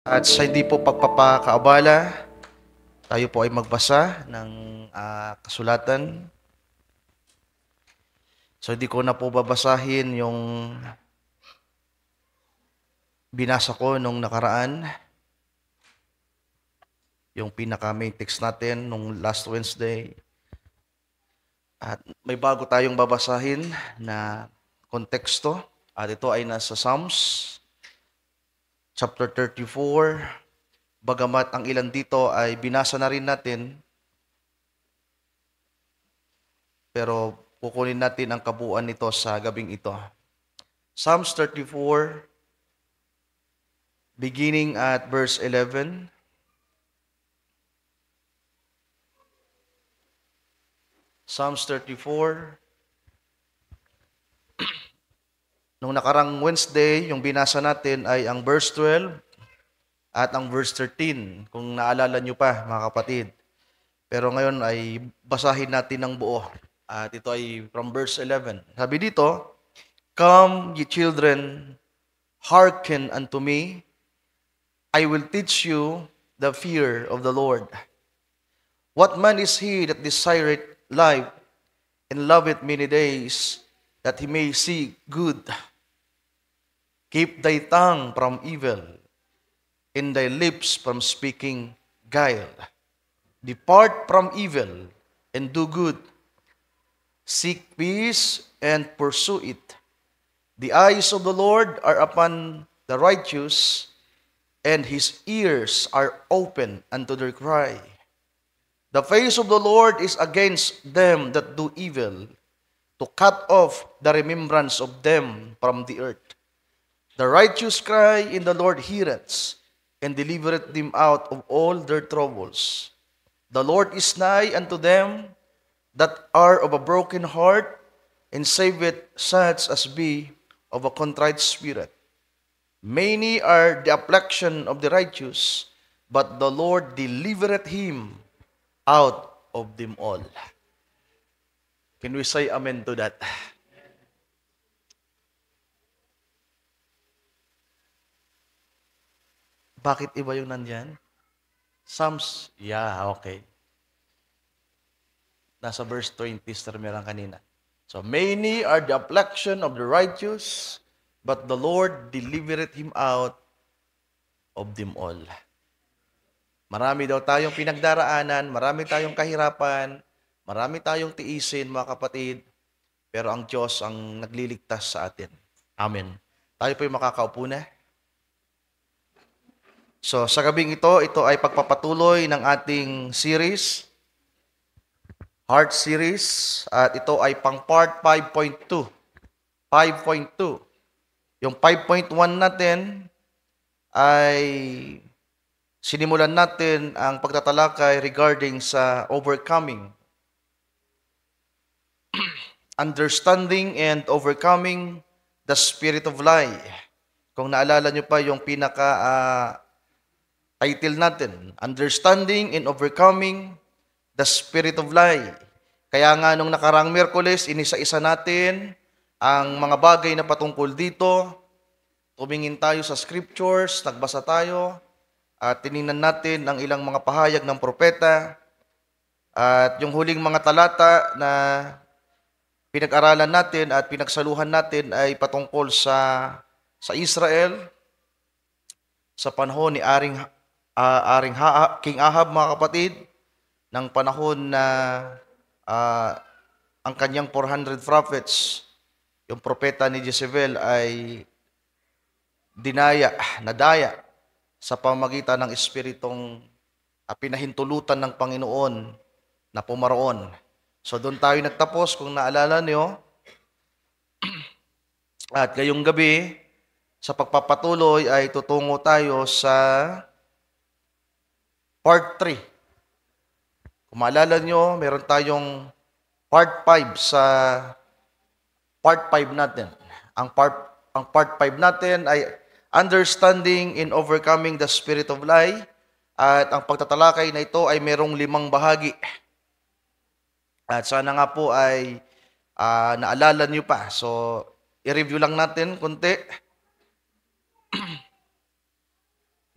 At sa hindi po pagpapakaabala, tayo po ay magbasa ng kasulatan. So hindi ko na po babasahin yung binasa ko nung nakaraan, yung pinaka-main text natin nung last Wednesday. At may bago tayong babasahin na konteksto. At ito ay nasa Psalms, chapter 34. Bagamat ang ilan dito ay binasa na rin natin, pero kukunin natin ang kabuuan nito sa gabing ito. Psalms 34, beginning at verse 11. Psalms 34. Nung nakarang Wednesday, yung binasa natin ay ang verse 12 at ang verse 13, kung naalala nyo pa, mga kapatid. Pero ngayon ay basahin natin ng buo. At ito ay from verse 11. Sabi dito, "Come, ye children, hearken unto me. I will teach you the fear of the Lord. What man is he that desireth life and loveth many days, that he may see good? Keep thy tongue from evil, and thy lips from speaking guile. Depart from evil, and do good. Seek peace, and pursue it. The eyes of the Lord are upon the righteous, and his ears are open unto their cry. The face of the Lord is against them that do evil, to cut off the remembrance of them from the earth. The righteous cry, and the Lord heareth, and delivereth them out of all their troubles. The Lord is nigh unto them that are of a broken heart, and saveth such as be of a contrite spirit. Many are the affliction of the righteous, but the Lord delivereth him out of them all." Can we say amen to that? Bakit iba yung nandyan? Psalms, yeah, okay. Nasa verse 20, Sir Merang kanina. So, many are the affliction of the righteous, but the Lord delivereth him out of them all. Marami daw tayong pinagdaraanan, marami tayong kahirapan, marami tayong tiisin, mga kapatid, pero ang Diyos ang nagliligtas sa atin. Amen. Tayo po'y makakaupo na. So, sa gabing ito ay pagpapatuloy ng ating series, Heart Series, at ito ay pang part 5.2. 5.2. Yung 5.1 natin ay sinimulan natin ang pagtatalakay regarding sa overcoming. Understanding and overcoming the spirit of lie. Kung naalala nyo pa yung title natin, Understanding and Overcoming the Spirit of Lie. Kaya nga nung nakarang Miyerkules, inisa-isa natin ang mga bagay na patungkol dito. Tumingin tayo sa scriptures, nagbasa tayo, at tiningnan natin ang ilang mga pahayag ng propeta. At yung huling mga talata na pinag-aralan natin at pinagsaluhan natin ay patungkol sa Israel sa panahon ni King Ahab, mga kapatid, ng panahon na ang kanyang 400 prophets, yung propeta ni Jezebel ay nadaya sa pamagitan ng espiritong pinahintulutan ng Panginoon na pumaroon. So doon tayo nagtapos, kung naalala niyo. At ngayong gabi, sa pagpapatuloy ay tutungo tayo sa part 3. Kung maalala nyo, meron tayong part 5 sa part 5 natin. Ang part 5 natin ay Understanding and Overcoming the Spirit of Lie. At ang pagtatalakay na ito ay merong 5 bahagi. At sana nga po ay naalala nyo pa. So, i-review lang natin konti.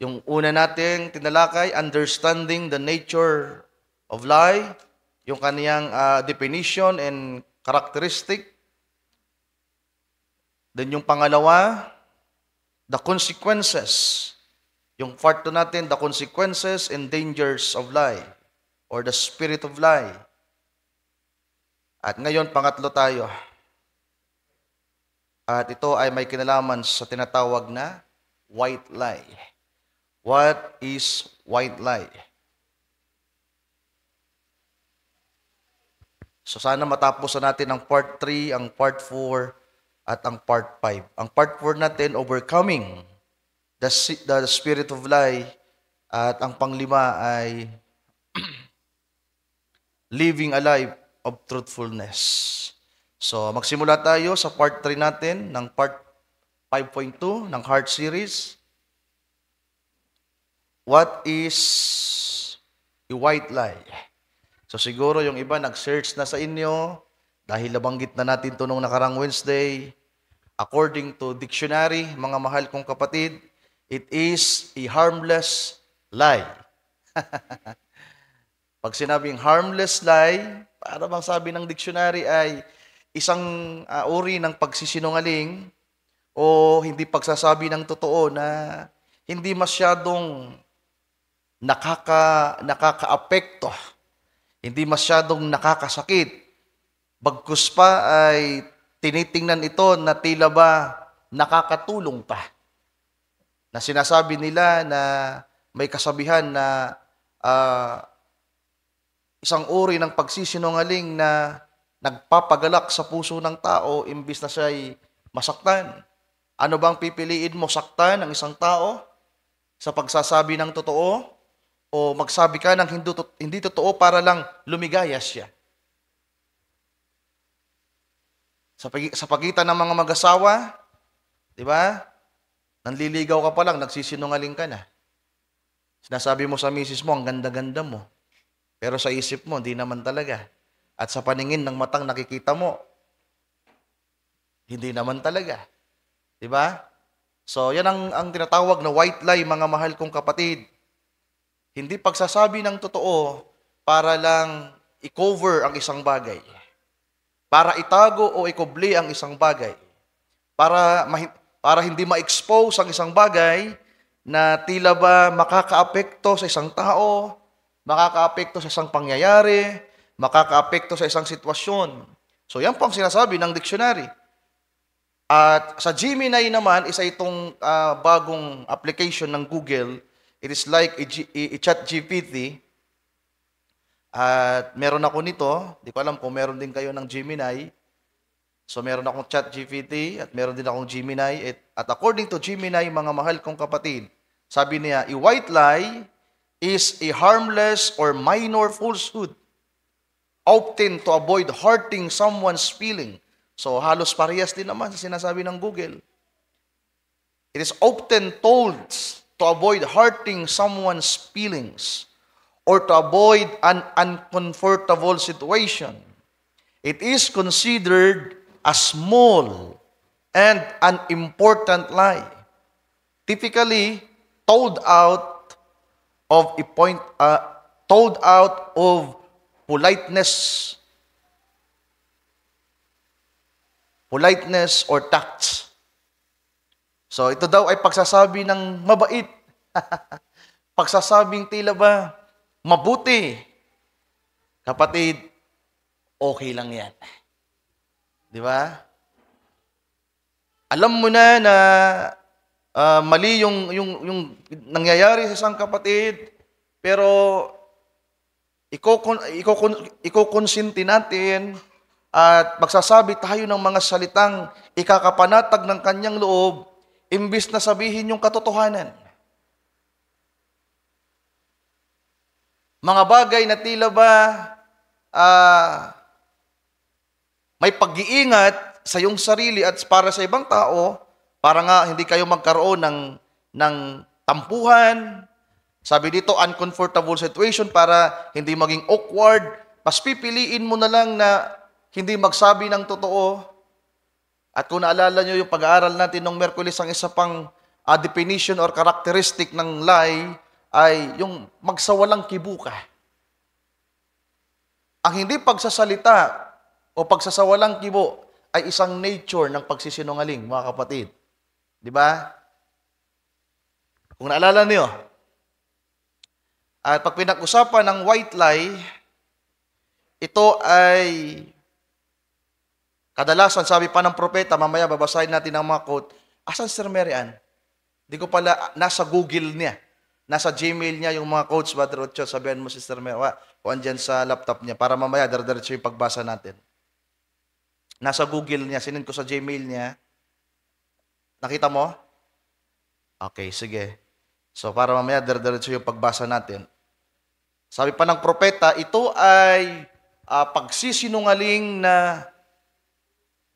Yung una nating tinalakay, understanding the nature of lie, yung kaniyang definition and characteristic. Then yung pangalawa, the consequences. Yung part 2 natin, the consequences and dangers of lie or the spirit of lie. At ngayon, pangatlo tayo. At ito ay may kinalaman sa tinatawag na white lie. What is white lie? So sana matapos na natin ang part 3, ang part 4, at ang part 5. Ang part 4 natin, overcoming the spirit of lie. At ang panglima ay living a life of truthfulness. So magsimula tayo sa part 3 natin ng part 5.2 ng Heart Series. What is a white lie? So siguro yung iba nag-search na sa inyo dahil nabanggit na natin ito nung nakarang Wednesday. According to dictionary, mga mahal kong kapatid, it is a harmless lie. Pag sinabing harmless lie, para bang sabi ng dictionary ay isang uri ng pagsisinungaling o hindi pagsasabi ng totoo na hindi masyadong nakakaapekto, hindi masyadong nakakasakit. Bagkus pa ay tinitingnan ito na tila ba nakakatulong pa. Na sinasabi nila na may kasabihan na isang uri ng pagsisinungaling na nagpapagalak sa puso ng tao imbis na siya'y masaktan. Ano bang pipiliin mo, saktan ang isang tao sa pagsasabi ng totoo? O magsabi ka ng hindi totoo para lang lumigaya siya? Sa pagitan ng mga mag-asawa, di ba? Nanliligaw ka pa lang, nagsisinungaling ka na. Sinasabi mo sa misis mo, ang ganda-ganda mo. Pero sa isip mo, hindi naman talaga. At sa paningin ng matang nakikita mo, hindi naman talaga. Di ba? So, yan ang tinatawag na white lie, mga mahal kong kapatid. Hindi pagsasabi ng totoo para lang i-cover ang isang bagay. Para itago o ikubli ang isang bagay. Para hindi ma-expose ang isang bagay na tila ba makakaapekto sa isang tao, makakaapekto sa isang pangyayari, makakaapekto sa isang sitwasyon. So yan po ang sinasabi ng dictionary. At sa Gemini naman, isa itong bagong application ng Google. It is like a chat GPT. At meron ako nito. Di ko alam kung meron din kayo ng Gemini. So meron akong chat GPT at meron din akong Gemini. At according to Gemini, mga mahal kong kapatid, sabi niya, a white lie is a harmless or minor falsehood often to avoid hurting someone's feeling. So halos parehas din naman sa sinasabi ng Google. It is often told to avoid hurting someone's feelings or to avoid an uncomfortable situation. It is considered a small and unimportant lie, typically told out of politeness or tact. So ito daw ay pagsasabi ng mabait. Pagsasabing tila ba mabuti. Kapatid, okay lang yan. Di ba? Alam mo na mali yung nangyayari sa isang kapatid, pero ikokonsinti natin at magsasabi tayo ng mga salitang ikakapanatag ng kanyang loob imbis na sabihin yung katotohanan. Mga bagay na tila ba may pag-iingat sa iyong sarili at para sa ibang tao, para nga hindi kayo magkaroon ng tampuhan. Sabi dito, uncomfortable situation para hindi maging awkward. Mas pipiliin mo na lang na hindi magsabi ng totoo. At kung naalala nyo yung pag-aaral natin nung Merkulis, ang isa pang definition or characteristic ng lie ay yung magsawalang kibo ka. Ang hindi pagsasalita o pagsasawalang kibo ay isang nature ng pagsisinungaling, mga kapatid. Di ba? Kung naalala niyo, at pag pinag-usapan ng white lie, ito ay kadalasan, sabi pa ng propeta, mamaya babasahin natin ang mga quote, asan Sir Marian? Di ko pala, nasa Google niya. Nasa Gmail niya yung mga quotes, Brother Ocho, sabihan mo Sister Marian, kung andyan sa laptop niya, para mamaya dar-diretso yung pagbasa natin. Nasa Google niya, sinend ko sa Gmail niya. Nakita mo? Okay, sige. So, para mamaya dar-diretso yung pagbasa natin. Sabi pa ng propeta, ito ay pagsisinungaling na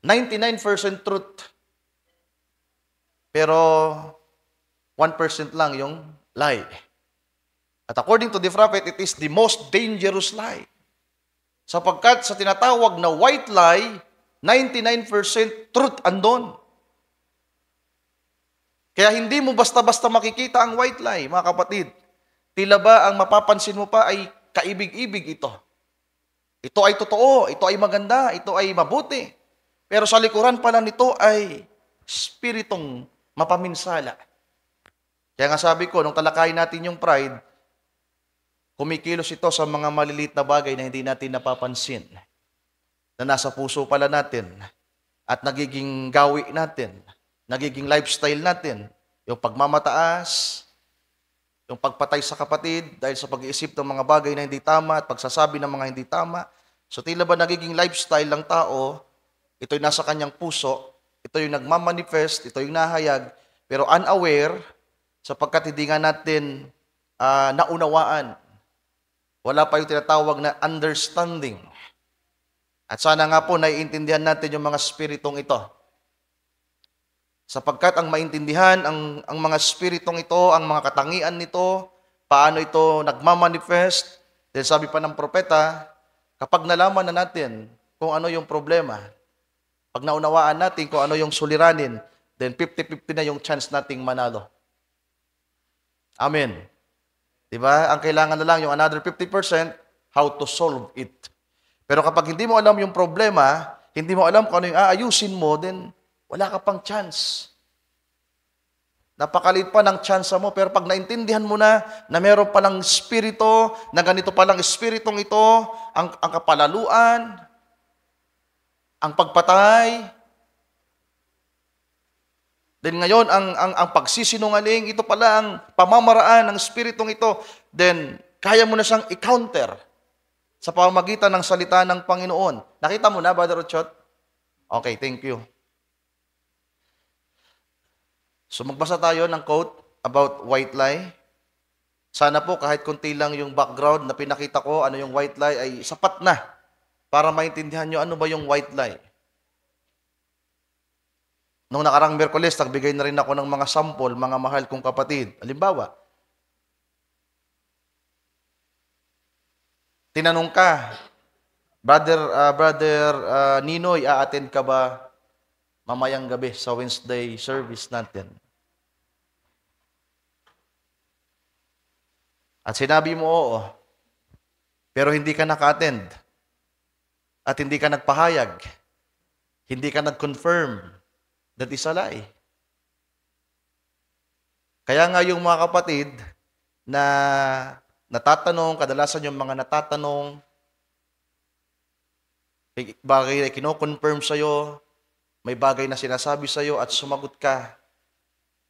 99% truth. Pero 1% lang yung lie. At according to the prophet, it is the most dangerous lie. Sapagkat sa tinatawag na white lie, 99% truth andon. Kaya hindi mo basta-basta makikita ang white lie, mga kapatid. Tila ba ang mapapansin mo pa ay kaibig-ibig ito. Ito ay totoo, ito ay maganda, ito ay mabuti. Pero sa likuran pala nito ay spiritong mapaminsala. Kaya nga sabi ko, nung talakayin natin yung pride, kumikilos ito sa mga maliliit na bagay na hindi natin napapansin. Na nasa puso pala natin at nagiging gawi natin, nagiging lifestyle natin, yung pagmamataas, yung pagpatay sa kapatid dahil sa pag-iisip ng mga bagay na hindi tama at pagsasabi ng mga hindi tama. So tila ba nagiging lifestyle ng tao, ito'y nasa kanyang puso, ito yung nagmamanifest, ito yung nahayag, pero unaware sapagkat hindi nga natin naunawaan. Wala pa yung tinatawag na understanding. At sana nga po naiintindihan natin yung mga spiritong ito. Sapagkat ang maintindihan, ang mga spiritong ito, ang mga katangian nito, paano ito nagmamanifest, dahil sabi pa ng propeta, kapag nalaman na natin kung ano yung problema, pag naunawaan natin kung ano yung suliranin, then 50-50 na yung chance nating manalo. Amen. Diba? Ang kailangan na lang yung another 50%, how to solve it. Pero kapag hindi mo alam yung problema, hindi mo alam kung ano yung aayusin mo, then wala ka pang chance. Napakalit pa ng chance mo, pero pag naintindihan mo na meron palang spirito, na ganito palang spiritong ito, ang kapalaluan, ang pagpatay, then ngayon, ang pagsisinungaling, ito pala ang pamamaraan ng spiritong ito, then kaya mo na siyang i-counter sa pamamagitan ng salita ng Panginoon. Nakita mo na, Brother Ochot? Okay, thank you. So magbasa tayo ng quote about white lie. Sana po kahit kunti lang yung background na pinakita ko, ano yung white lie, ay sapat na para maintindihan nyo ano ba yung white lie. Nung nakarang Miyerkules, nagbigay na rin ako ng mga sample, mga mahal kong kapatid. Halimbawa, tinanong ka, Brother Ninoy, a-attend ka ba mamayang gabi sa Wednesday service natin? At sinabi mo oo, pero hindi ka naka-attend. At hindi ka nagpahayag. Hindi ka nag-confirm. That is a lie. Kaya nga yung mga kapatid na natatanong, kadalasan yung mga natatanong, bagay na kino-confirm sa'yo, may bagay na sinasabi sa'yo at sumagot ka.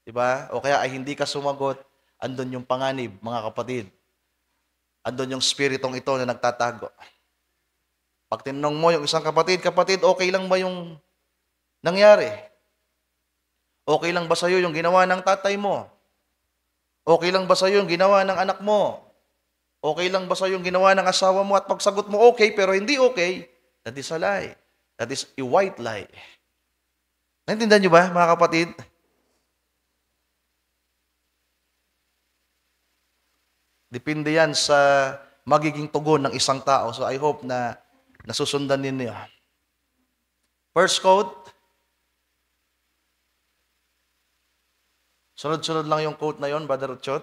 Diba? O kaya ay hindi ka sumagot, andun yung panganib, mga kapatid. Andun yung spiritong ito na nagtatago. Pag tinanong mo yung isang kapatid, okay lang ba yung nangyari? Okay lang ba sa'yo yung ginawa ng tatay mo? Okay lang ba sa'yo yung ginawa ng anak mo? Okay lang ba sa'yo yung ginawa ng asawa mo? At pagsagot mo okay, pero hindi okay, that is a lie. That is a white lie. Naintindihan nyo ba, mga kapatid? Depende yan sa magiging tugon ng isang tao. So I hope na nasusundan ninyo. First quote, Sunod-sunod lang yung quote na yon, Brother Uchot.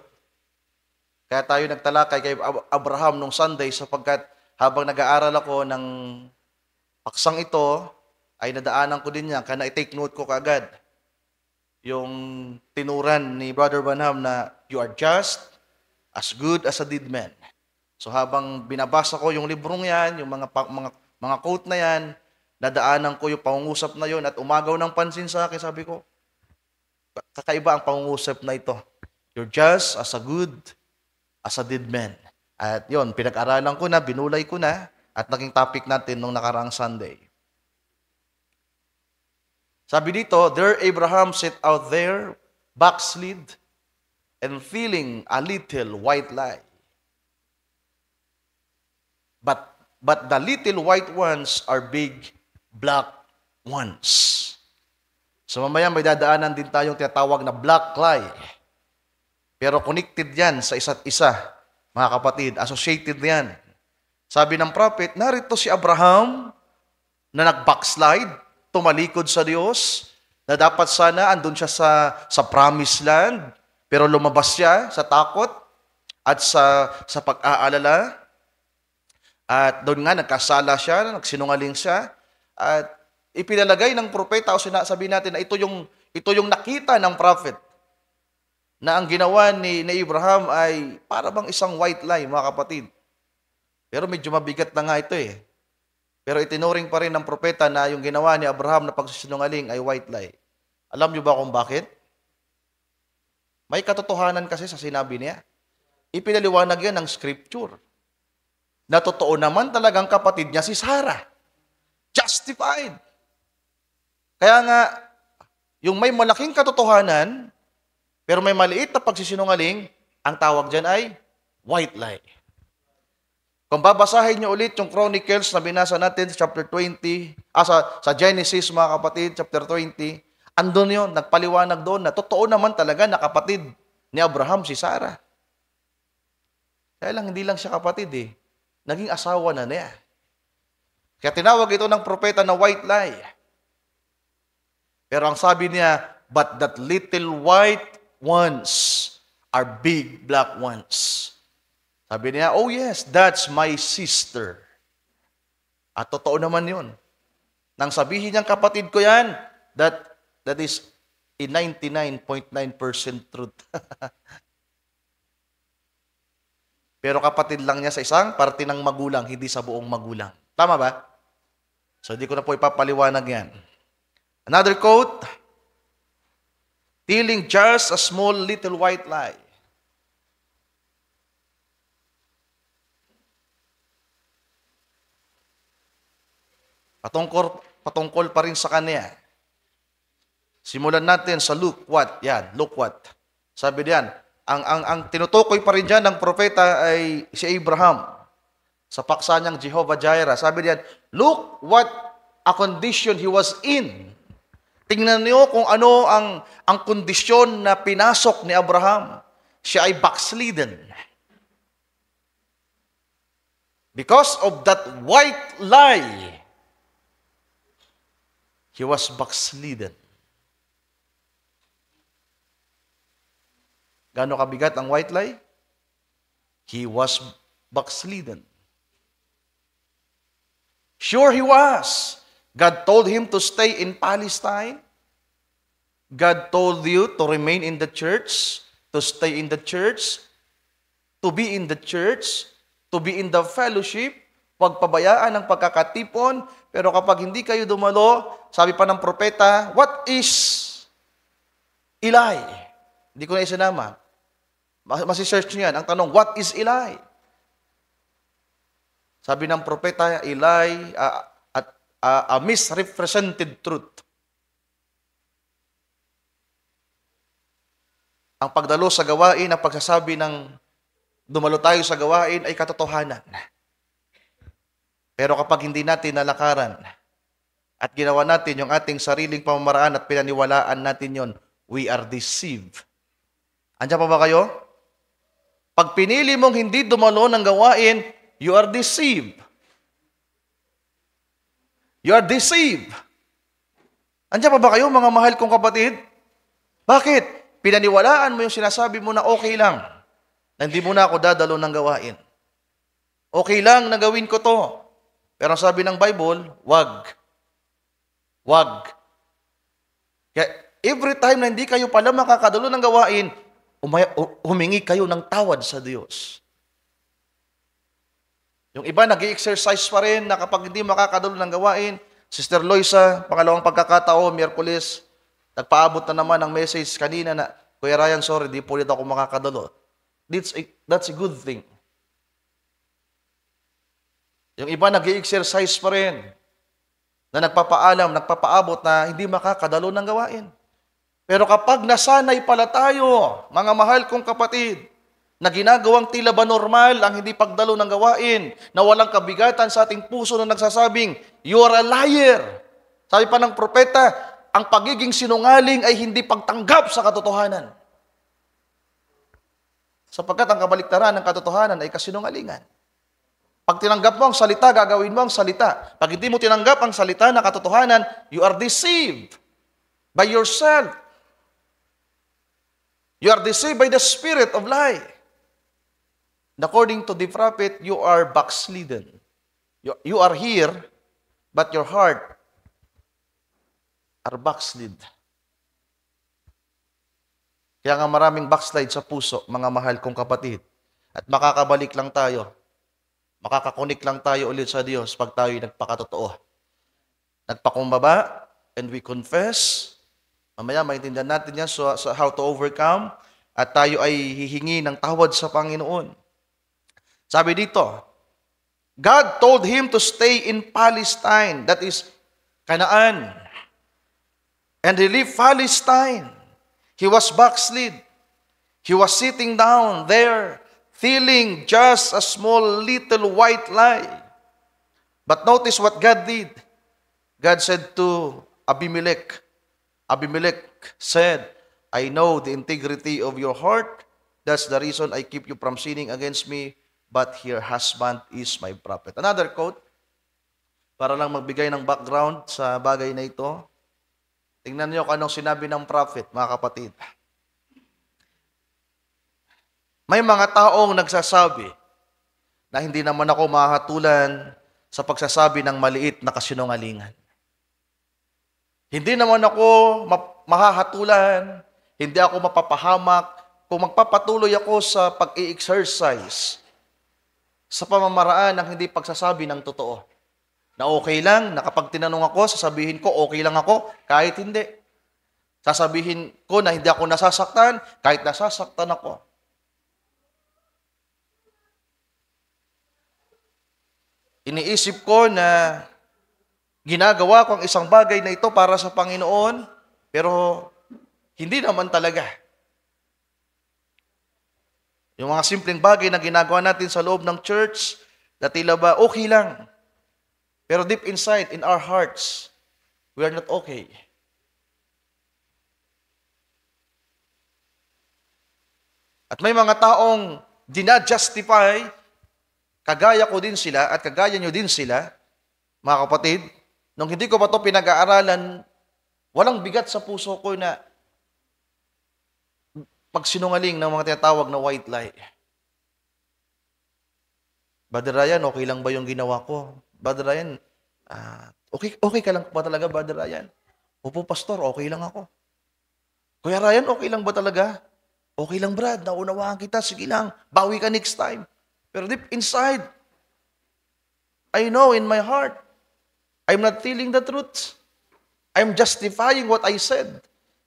Kaya tayo nagtalakay kay Abraham nung Sunday sapagkat habang nag-aaral ako ng paksang ito, ay nadaanan ko din yan, kaya na-take note ko kaagad yung tinuran ni Brother Branham na you are just as good as a dead man. So habang binabasa ko yung librong yan, yung mga quote na yan, nadaanan ko yung pangungusap na yon at umagaw ng pansin sa akin, sabi ko, kakaiba ang pangungusap na ito. You're just as a good as a dead man. At yon, pinag-aralan ko na, binulay ko na, at naging topic natin nung nakaraang Sunday. Sabi dito, there Abraham set out there, backslid, and feeling a little white lie. But the little white ones are big black ones. So mamaya may dadaanan din tayong tinatawag na black lie. Pero connected yan sa isa't isa, mga kapatid, associated yan. Sabi ng prophet, narito si Abraham na nag-backslide, tumalikod sa Diyos, na dapat sana andun siya sa promised land, pero lumabas siya sa takot at sa pag-aalala. At doon nga nagkasala siya, nagsinungaling siya, at ipinalagay ng propeta o sinasabi natin na ito yung nakita ng prophet na ang ginawa ni Abraham ay para bang isang white lie, mga kapatid. Pero medyo mabigat na nga ito eh. Pero itinuring pa rin ng propeta na yung ginawa ni Abraham na pagsisinungaling ay white lie. Alam niyo ba kung bakit? May katotohanan kasi sa sinabi niya. Ipinaliwanag yan ng scripture. Na totoo naman talagang kapatid niya si Sarah. Justified. Kaya nga, yung may malaking katotohanan, pero may maliit na pagsisinungaling, ang tawag dyan ay white lie. Kung babasahin niyo ulit yung Chronicles na binasa natin sa chapter 20, sa Genesis mga kapatid, chapter 20, andun yun, nagpaliwanag doon na totoo naman talaga na kapatid ni Abraham si Sarah. Kaya lang, hindi lang siya kapatid eh. Naging asawa na niya. Kaya tinawag ito ng propeta na white lie. Pero ang sabi niya, but that little white ones are big black ones. Sabi niya, oh yes, that's my sister. At totoo naman yun. Nang sabihin niyang kapatid ko yan, that is a 99.9% truth. Pero kapatid lang niya sa isang parte ng magulang, hindi sa buong magulang. Tama ba? So, hindi ko na po ipapaliwanag yan. Another quote, telling just a small little white lie. Patungkol pa rin sa kanya. Simulan natin sa Luke what? Yan, Luke what? Sabi diyan, ang tinutukoy pa rin dyan ng propeta ay si Abraham. Sa paksa niyang Jehovah Jireh. Sabi diyan, look what a condition he was in. Tingnan niyo kung ano ang kondisyon na pinasok ni Abraham. Siya ay backslidden. Because of that white lie, he was backslidden. Gaano kabigat ang white lie? He was backslidden. Sure he was. God told him to stay in Palestine. God told you to remain in the church, to stay in the church, to be in the church, to be in the fellowship, huwag pabayaan ang pagkakatipon, pero kapag hindi kayo dumalo, sabi pa ng propeta, what is Eli? Hindi ko na isinama. Masi-search niyo yan. Ang tanong, what is Eli? Sabi ng propeta, Eli, a misrepresented truth. Ang pagdalo sa gawain, ang pagsasabi ng dumalo tayo sa gawain ay katotohanan. Pero kapag hindi natin nalakaran at ginawa natin yung ating sariling pamamaraan at pinaniwalaan natin yon, we are deceived. Andiyan pa ba kayo? Pag pinili mong hindi dumalo ng gawain, you are deceived. You are deceived. Andiyan pa ba kayo, mga mahal kong kapatid? Bakit? Pinaniwalaan mo yung sinasabi mo na okay lang, na hindi mo na ako dadalo ng gawain. Okay lang na gawin ko to. Pero ang sabi ng Bible, wag. Wag. Kaya every time na hindi kayo pala makakadalo ng gawain, humingi kayo ng tawad sa Diyos. Yung iba nag-i-exercise pa rin na kapag hindi makakadalo ng gawain, Sister Loisa, pangalawang pagkakataon, Miyerkules, nagpaabot na naman ng message kanina na, Kuya Ryan, sorry, di po ulit ako makakadalo. That's a good thing. Yung iba nag-i-exercise pa rin na nagpapaabot na hindi makakadalo ng gawain. Pero kapag nasanay pala tayo, mga mahal kong kapatid, na ginagawang tila ba normal ang hindi pagdalo ng gawain, na walang kabigatan sa ating puso na nagsasabing, you are a liar. Sabi pa ng propeta, ang pagiging sinungaling ay hindi pagtanggap sa katotohanan. Sapagkat ang kabaliktaran ng katotohanan ay kasinungalingan. Pag tinanggap mo ang salita, gagawin mo ang salita. Pag hindi mo tinanggap ang salita na katotohanan, you are deceived by yourself. You are deceived by the spirit of lie. And according to the prophet, you are backslidden. You are here, but your heart are backslid. Kaya nga maraming backslide sa puso, mga mahal kong kapatid. At makakabalik lang tayo. Makakakunik lang tayo ulit sa Diyos pag tayo nagpakatotoo. Nagpakumbaba, and we confess. Mamaya maintindihan natin yan sa how to overcome. At tayo ay hihingi ng tawad sa Panginoon. Sabi dito, God told him to stay in Palestine, that is, Canaan. And he left Palestine. He was backslid. He was sitting down there, feeling just a small little white lie. But notice what God did. God said to Abimelech said, I know the integrity of your heart. That's the reason I keep you from sinning against me. But your husband is my prophet. Another quote, para lang magbigay ng background sa bagay na ito. Tingnan niyo kung anong sinabi ng prophet, mga kapatid. May mga taong nagsasabi na hindi naman ako mahatulan sa pagsasabi ng maliit na kasinungalingan. Hindi naman ako mahahatulan, hindi ako mapapahamak kung magpapatuloy ako sa pag-i-exercise sa pamamaraan ng hindi pagsasabi ng totoo. Na okay lang, na kapag tinanong ako, sasabihin ko, okay lang ako, kahit hindi. Sasabihin ko na hindi ako nasasaktan, kahit nasasaktan ako. Iniisip ko na ginagawa ko ang isang bagay na ito para sa Panginoon, pero hindi naman talaga. Yung mga simpleng bagay na ginagawa natin sa loob ng church, na tila ba okay lang. Pero deep inside, in our hearts, we are not okay. At may mga taong dinajustify, kagaya ko din sila at kagaya nyo din sila, mga kapatid, nung hindi ko pa ito pinag-aaralan, walang bigat sa puso ko na pagsinungaling ng mga tinatawag na white lie. Brother Ryan, okay lang ba yung ginawa ko? Brother Ryan, okay ka lang ba talaga, Brother Ryan? Opo, Pastor, okay lang ako. Kuya Ryan, okay lang ba talaga? Okay lang, Brad, naunawaan kita, sige lang, bawi ka next time. Pero deep inside, I know in my heart, I'm not telling the truth. I'm justifying what I said.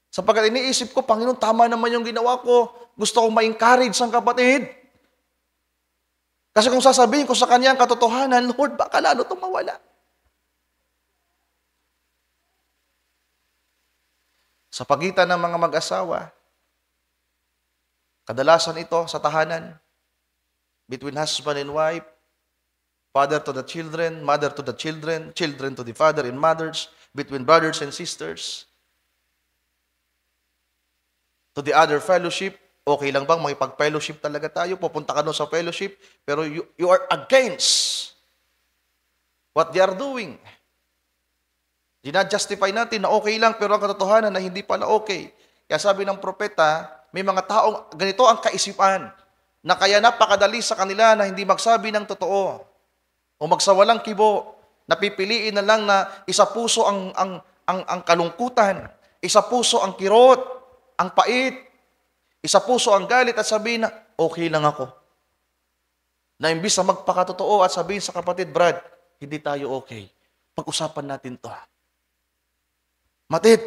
Sapagkat iniisip ko, Panginoon, tama naman yung ginawa ko. Gusto kong ma-encourage ang kapatid. Kasi kung sasabihin ko sa kanya ang katotohanan, Lord, baka lalo itong mawala. Sa pagitan ng mga mag-asawa, kadalasan ito sa tahanan, between husband and wife, father to the children, mother to the children, children to the father and mothers, between brothers and sisters, to the other fellowship. Okay lang bang makipag-fellowship talaga tayo? Pupunta ka doon sa fellowship, pero you are against what they are doing. Dina-justify natin na okay lang, pero ang katotohanan na hindi pala okay. Kaya sabi ng propeta, may mga taong ganito ang kaisipan na kaya napakadali sa kanila na hindi magsabi ng totoo o magsawalang kibo. Napipiliin na lang na isa puso ang kalungkutan, isa puso ang kirot, ang pait, isa puso ang galit at sabihin na okay lang ako. Na imbis na magpakatotoo at sabihin sa kapatid, Brad, hindi tayo okay. Pag-usapan natin to. Matid,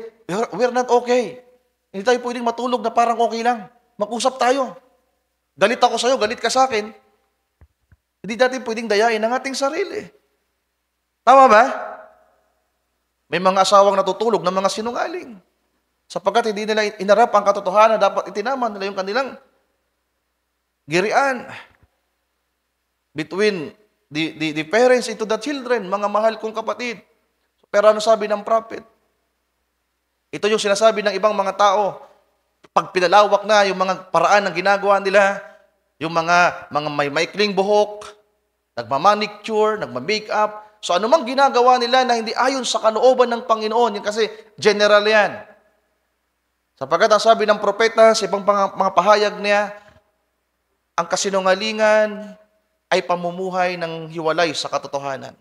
we're not okay. Hindi tayo pwedeng matulog na parang okay lang. Mag-usap tayo. Galit ako sa'yo, galit ka sa akin. Hindi natin pwedeng dayain ang ating sarili. Tama ba? May mga asawang natutulog ng mga sinungaling. Sapagkat hindi nila inarap ang katotohanan, dapat itinaman nila yung kanilang girian. Between the parents into the children, mga mahal kong kapatid. Pero ano sabi ng prophet? Ito yung sinasabi ng ibang mga tao. Pag pinalawak na yung mga paraan ng ginagawa nila, yung mga may maikling buhok, nagmamanicure, nagma-makeup, so anumang ginagawa nila na hindi ayon sa kalooban ng Panginoon, yun kasi general yan. Sapagkat ang sabi ng propeta sa ibang mga pahayag niya, ang kasinungalingan ay pamumuhay ng hiwalay sa katotohanan.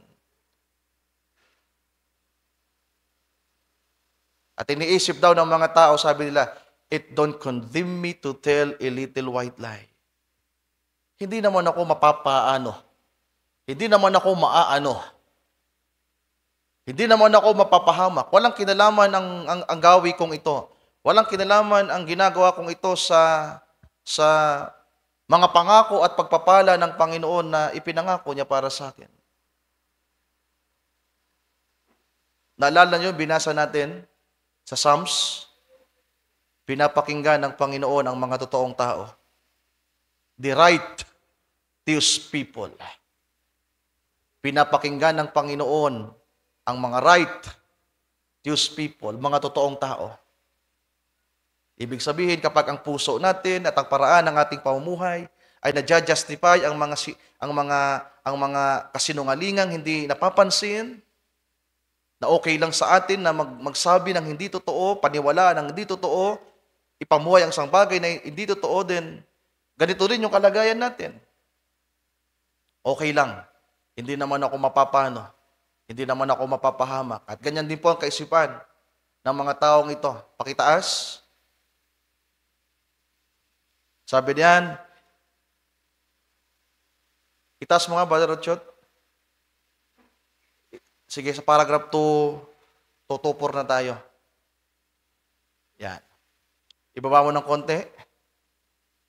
At iniisip daw ng mga tao, sabi nila, it don't condemn me to tell a little white lie. Hindi naman ako mapapaano. Hindi naman ako maaano. Hindi naman ako mapapahamak. Walang kinalaman ang gawi kong ito. Walang kinalaman ang ginagawa kong ito sa mga pangako at pagpapala ng Panginoon na ipinangako niya para sa akin. Naalala niyo, binasa natin sa Psalms, pinapakinggan ng Panginoon ang mga totoong tao. The righteous people. Pinapakinggan ng Panginoon ang mga righteous people, mga totoong tao. Ibig sabihin, kapag ang puso natin at ang paraan ng ating pamumuhay ay nadja-justify ang mga kasinungalingang hindi napapansin, na okay lang sa atin na magsabi ng hindi totoo, paniwalaan ng hindi totoo, ipamuhay ang isang bagay na hindi totoo din, ganito rin yung kalagayan natin. Okay lang. Hindi naman ako mapapano. Hindi naman ako mapapahamak. At ganyan din po ang kaisipan ng mga taong ito. Pakitaas. Sabi niyan, itaas mo nga, Brother Ochot. Sige, sa paragraph 2, tutupor na tayo. Yan. Ibaba mo ng konti.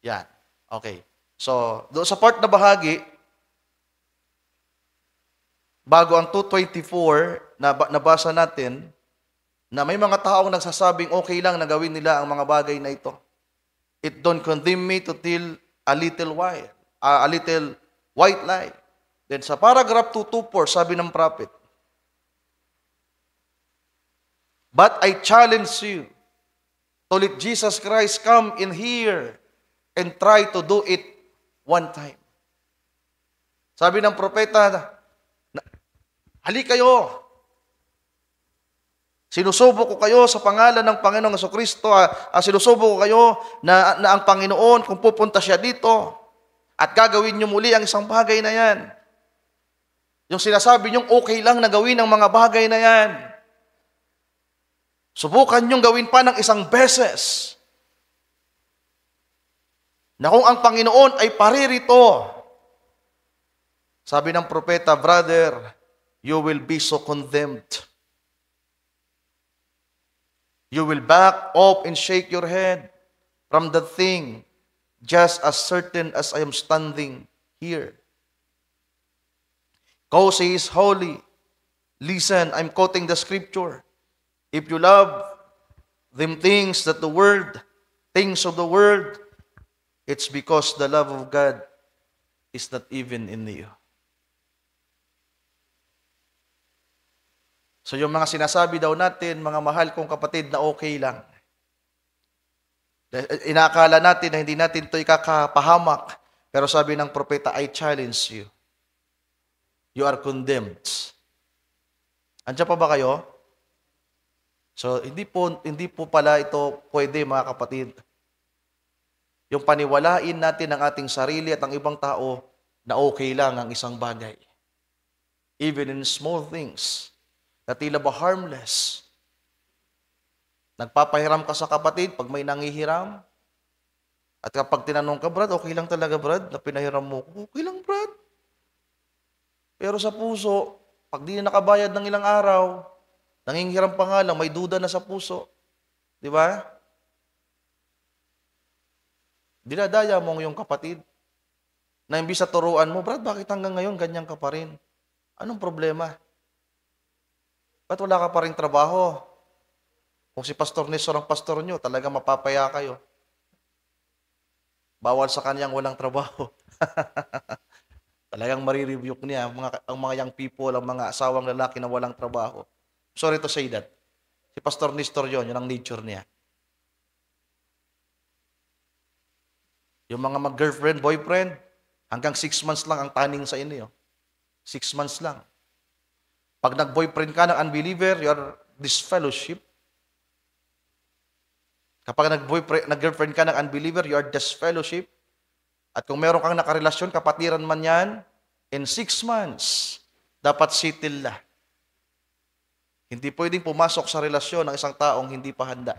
Yan. Okay. So, doon sa part na bahagi, bago ang 2:24, nabasa natin, na may mga taong nagsasabing okay lang na gawin nila ang mga bagay na ito. It don't condemn me to tell a little white lie. Then sa paragraph 2:24, sabi ng prophet, but I challenge you to let Jesus Christ come in here and try to do it one time. Sabi ng propeta, hali kayo. Sinusubok ko kayo sa pangalan ng Panginoong Jesucristo. Sinusubok ko kayo na ang Panginoon, kung pupunta siya dito, at gagawin niyo muli ang isang bagay na yan. Yung sinasabi niyong okay lang na gawin ang mga bagay na yan. Subukan niyong gawin pa ng isang beses. Na kung ang Panginoon ay paririto, sabi ng propeta, brother, you will be so condemned. You will back up and shake your head from the thing, just as certain as I am standing here. Because He is holy. Listen, I'm quoting the scripture. If you love them things of the world, it's because the love of God is not even in you. So yung mga sinasabi daw natin, mga mahal kong kapatid, na okay lang. Inaakala natin na hindi natin ito ikakapahamak. Pero sabi ng propeta, I challenge you. You are condemned. Andiyan pa ba kayo? So, hindi po pala ito pwede, mga kapatid. Yung paniwalain natin ang ating sarili at ang ibang tao na okay lang ang isang bagay. Even in small things, na tila ba harmless. Nagpapahiram ka sa kapatid pag may nangihiram. At kapag tinanong ka, Brad, okay lang talaga, Brad, na pinahiram mo ko? Okay lang, Brad. Pero sa puso, pag di na nakabayad ng ilang araw, nangingiram pa nga lang, may duda na sa puso. Di ba? Dinadaya mo ang iyong kapatid na imbis sa turuan mo, Brad, bakit hanggang ngayon ganyan ka pa rin? Anong problema? Ba't wala ka pa rin trabaho? Kung si Pastor Nestor ang pastor nyo, talaga mapapaya kayo. Bawal sa kanyang walang trabaho. Talagang marirebuke niya ang mga young people, ang mga asawang lalaki na walang trabaho. Sorry to say that. Si Pastor Nestor yun ang nature niya. Yung mga mag-girlfriend, boyfriend, hanggang 6 months lang ang taning sa inyo. 6 months lang. Pag nag-boyfriend ka ng unbeliever, you are disfellowship. Kapag nag-girlfriend ka ng unbeliever, you are disfellowship. At kung meron kang nakarelasyon, kapatiran man yan, in 6 months, dapat settle na. Hindi pwedeng pumasok sa relasyon ng isang taong hindi pa handa.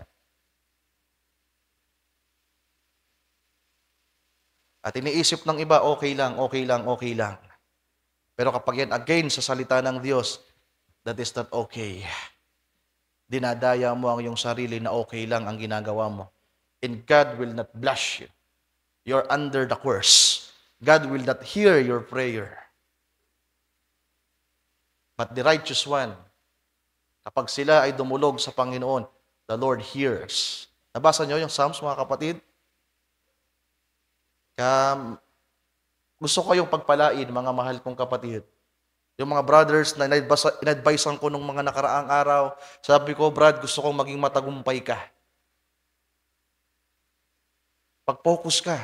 At iniisip ng iba, okay lang, okay lang, okay lang. Pero kapag yan again sa salita ng Diyos, that is not okay. Dinadaya mo ang iyong sarili na okay lang ang ginagawa mo. And God will not bless you. You're under the curse. God will not hear your prayer. But the righteous one, kapag sila ay dumulog sa Panginoon, the Lord hears. Nabasa niyo yung Psalms, mga kapatid? Gusto ko yung pagpalain, mga mahal kong kapatid. Yung mga brothers na in-advisean ko nung mga nakaraang araw, sabi ko, Brad, gusto kong maging matagumpay ka. Pag-focus ka.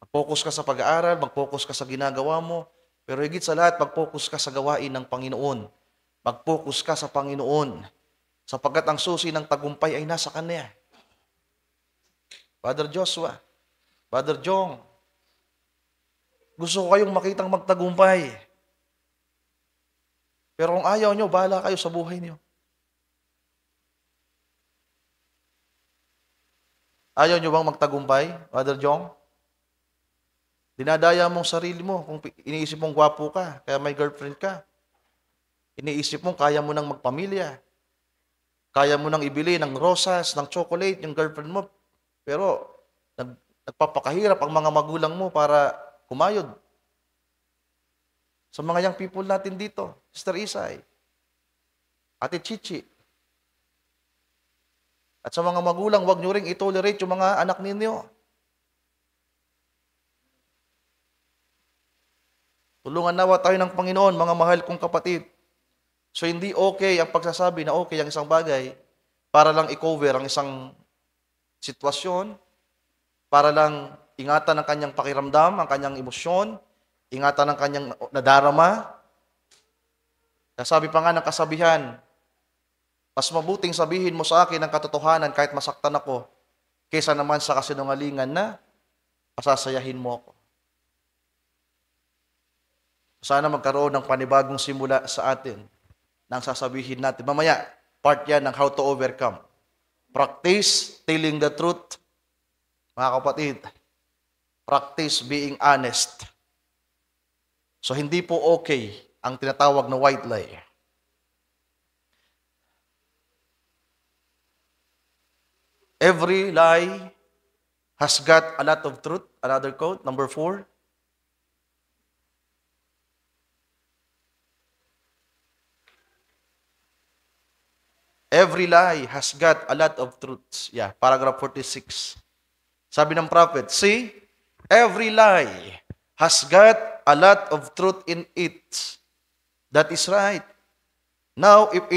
Mag-focus ka sa pag-aaral, mag-focus ka sa ginagawa mo, pero higit sa lahat, mag-focus ka sa gawain ng Panginoon. Mag-focus ka sa Panginoon, sapagkat ang susi ng tagumpay ay nasa Kanya. Father Joshua, Father Jong, gusto ko kayong makitang magtagumpay. Pero kung ayaw nyo, bahala kayo sa buhay nyo. Ayaw nyo bang magtagumpay, Father Jong? Dinadaya mong sarili mo kung iniisip mong gwapo ka, kaya may girlfriend ka. Iniisip mong kaya mo nang magpamilya. Kaya mo nang ibili ng rosas, ng chocolate, yung girlfriend mo. Pero nagpapakahirap ang mga magulang mo para kumayod. Sa mga young people natin dito, Sister Isay, Ate Chichi, at sa mga magulang, huwag nyo ring itolerate yung mga anak ninyo. Tulungan nawa tayo ng Panginoon, mga mahal kong kapatid. So hindi okay ang pagsasabi na okay ang isang bagay para lang i-cover ang isang sitwasyon, para lang ingatan ang kanyang pakiramdam, ang kanyang emosyon, ingatan ang kanyang nadarama. Sabi pa nga ng kasabihan, mas mabuting sabihin mo sa akin ang katotohanan kahit masaktan ako, kaysa naman sa kasinungalingan na pasasayahin mo ako. Sana magkaroon ng panibagong simula sa atin nang sasabihin natin. Mamaya, part yan ng how to overcome. Practice telling the truth. Mga kapatid, practice being honest. So, hindi po okay ang tinatawag na white lie. Every lie has got a lot of truth. Another quote, number 4. Every lie has got a lot of truths. Yeah, paragraph 46. Sabi ng prophet, see, every lie has got a lot of truth in it. That is right. Now, if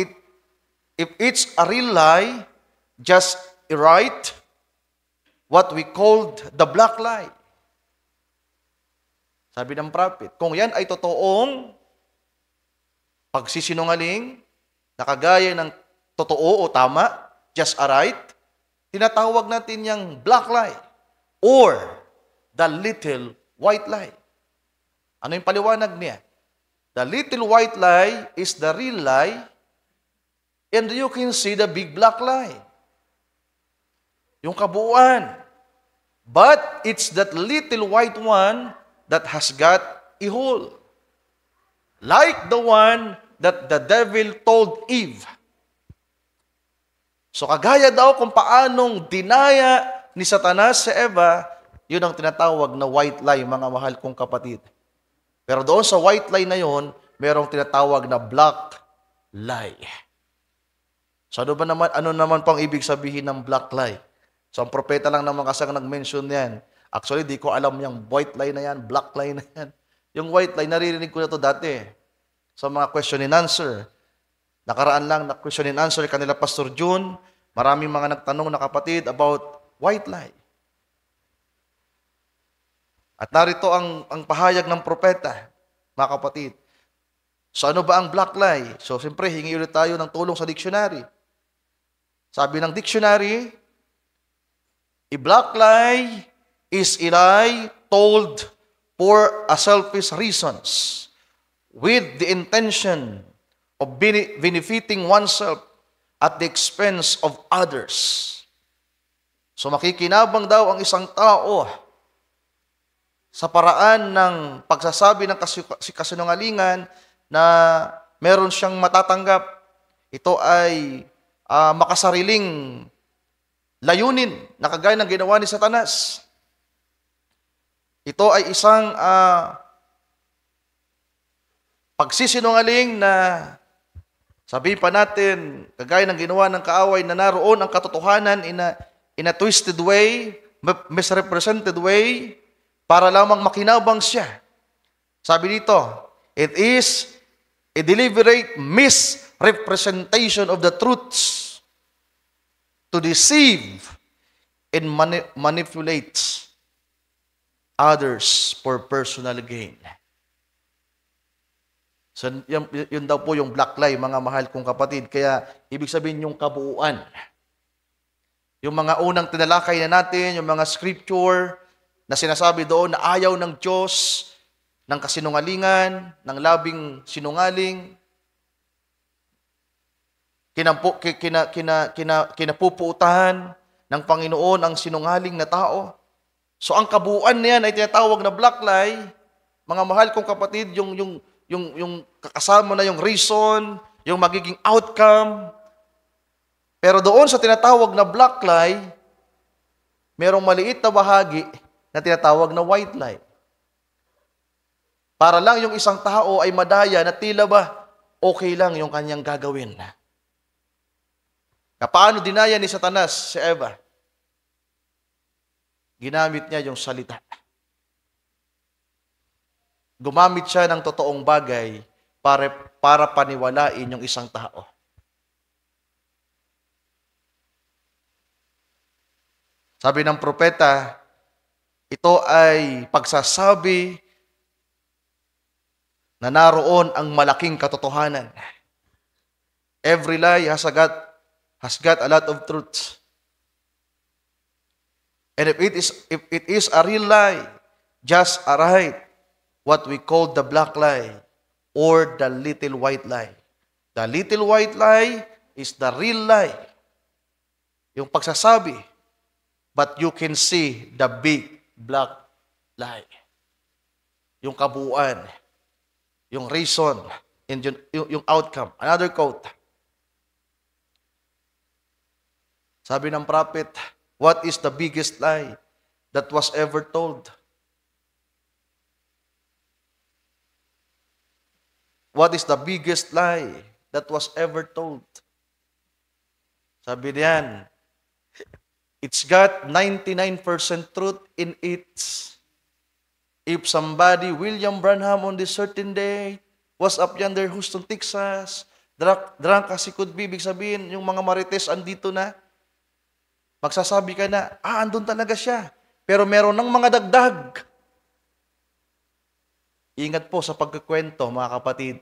it's a real lie, just write what we called the black lie. Sabi ng prophet, kung yan ay totoong pagsisinungaling, nakagaya ng totoo o tama, just right, tinatawag natin yung black lie or the little white lie. Ano yung paliwanag niya? The little white lie is the real lie and you can see the big black lie. Yung kabuuan. But it's that little white one that has got a hole. Like the one that the devil told Eve. So kagaya daw kung paanong dinaya ni Satanas si Eva, yun ang tinatawag na white lie, mga mahal kong kapatid. Pero doon sa white lie na yun, merong tinatawag na black lie. So ano naman pang ibig sabihin ng black lie? So ang propeta lang naman kasi ang nag-mention yan. Actually, di ko alam yung white lie na yan, black lie na yan. Yung white lie, naririnig ko na to dati. Sa mga question and answer. Nakaraan lang na question and answer kanila Pastor June. Maraming mga nagtanong na kapatid about white lie. At narito ang pahayag ng propeta, mga kapatid. So ano ba ang black lie? So siyempre, hingi ulit tayo ng tulong sa dictionary. Sabi ng dictionary, a black lie is a lie told for a selfish reasons with the intention of benefiting oneself at the expense of others. So makikinabang daw ang isang tao sa paraan ng pagsasabi ng kasinungalingan na meron siyang matatanggap. Ito ay makasariling layunin na kagaya ng ginawa ni Satanas. Ito ay isang pagsisinungaling na sabihin pa natin, kagaya ng ginawa ng kaaway na naroon ang katotohanan in a twisted way, misrepresented way, para lamang makinabang siya. Sabi dito, it is a deliberate misrepresentation of the truths to deceive and manipulate others for personal gain. So, yun daw po yung black lie, mga mahal kong kapatid. Kaya, ibig sabihin yung kabuuan. Yung mga unang tinalakay na natin, yung mga scripture na sinasabi doon na ayaw ng Diyos, ng kasinungalingan, ng labing sinungaling, kinapupuutahan ng Panginoon ang sinungaling na tao. So, ang kabuuan niyan ay tinatawag na black lie. Mga mahal kong kapatid, yung kakasama na yung reason, yung magiging outcome. Pero doon sa tinatawag na black lie, merong maliit na bahagi na tinatawag na white lie. Para lang yung isang tao ay madaya na tila ba okay lang yung kanyang gagawin. Paano dinaya ni Satanas si Eva? Ginamit niya yung salita. Gumamit siya ng totoong bagay para paniwalain yung isang tao. Sabi ng propeta, ito ay pagsasabi na naroon ang malaking katotohanan. Every lie has got a lot of truth. And if it is a real lie, just a right, what we call the black lie or the little white lie. The little white lie is the real lie. Yung pagsasabi, but you can see the big black lie. Yung kabuuan, yung reason, and yung outcome. Another quote. Sabi ng prophet, what is the biggest lie that was ever told? What is the biggest lie that was ever told? Sabi niyan, it's got 99% truth in it. If somebody, William Branham on this certain day, was up yonder Houston, Texas, drunk as he could be, ibig sabihin, yung mga marites andito na, magsasabi ka na, andun talaga siya. Pero meron ng mga dagdag. Ingat po sa pagkukwento, mga kapatid.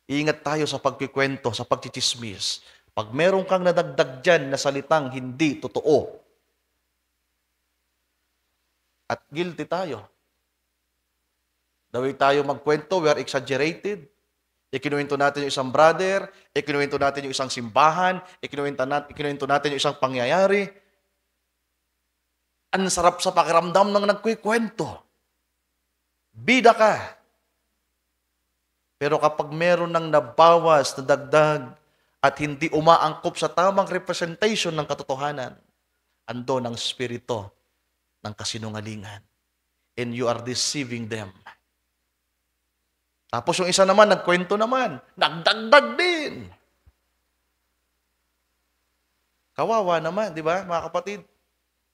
Ingat tayo sa pagkikwento, sa pagchichismis. Pag meron kang nadagdag dyan na salitang hindi totoo, at guilty tayo. The way tayo magkwento, we are exaggerated. Ikinuwento natin yung isang brother, ikinuwento natin yung isang simbahan, ikinuwento natin yung isang pangyayari. Ang sarap sa pakiramdam ng nagkikwento. Bida ka. Pero kapag meron ng nabawas na dagdag at hindi umaangkop sa tamang representation ng katotohanan, ando ng spirito ng kasinungalingan. And you are deceiving them. Tapos yung isa naman, nagkwento naman, nagdagdag din. Kawawa naman, di ba, mga kapatid?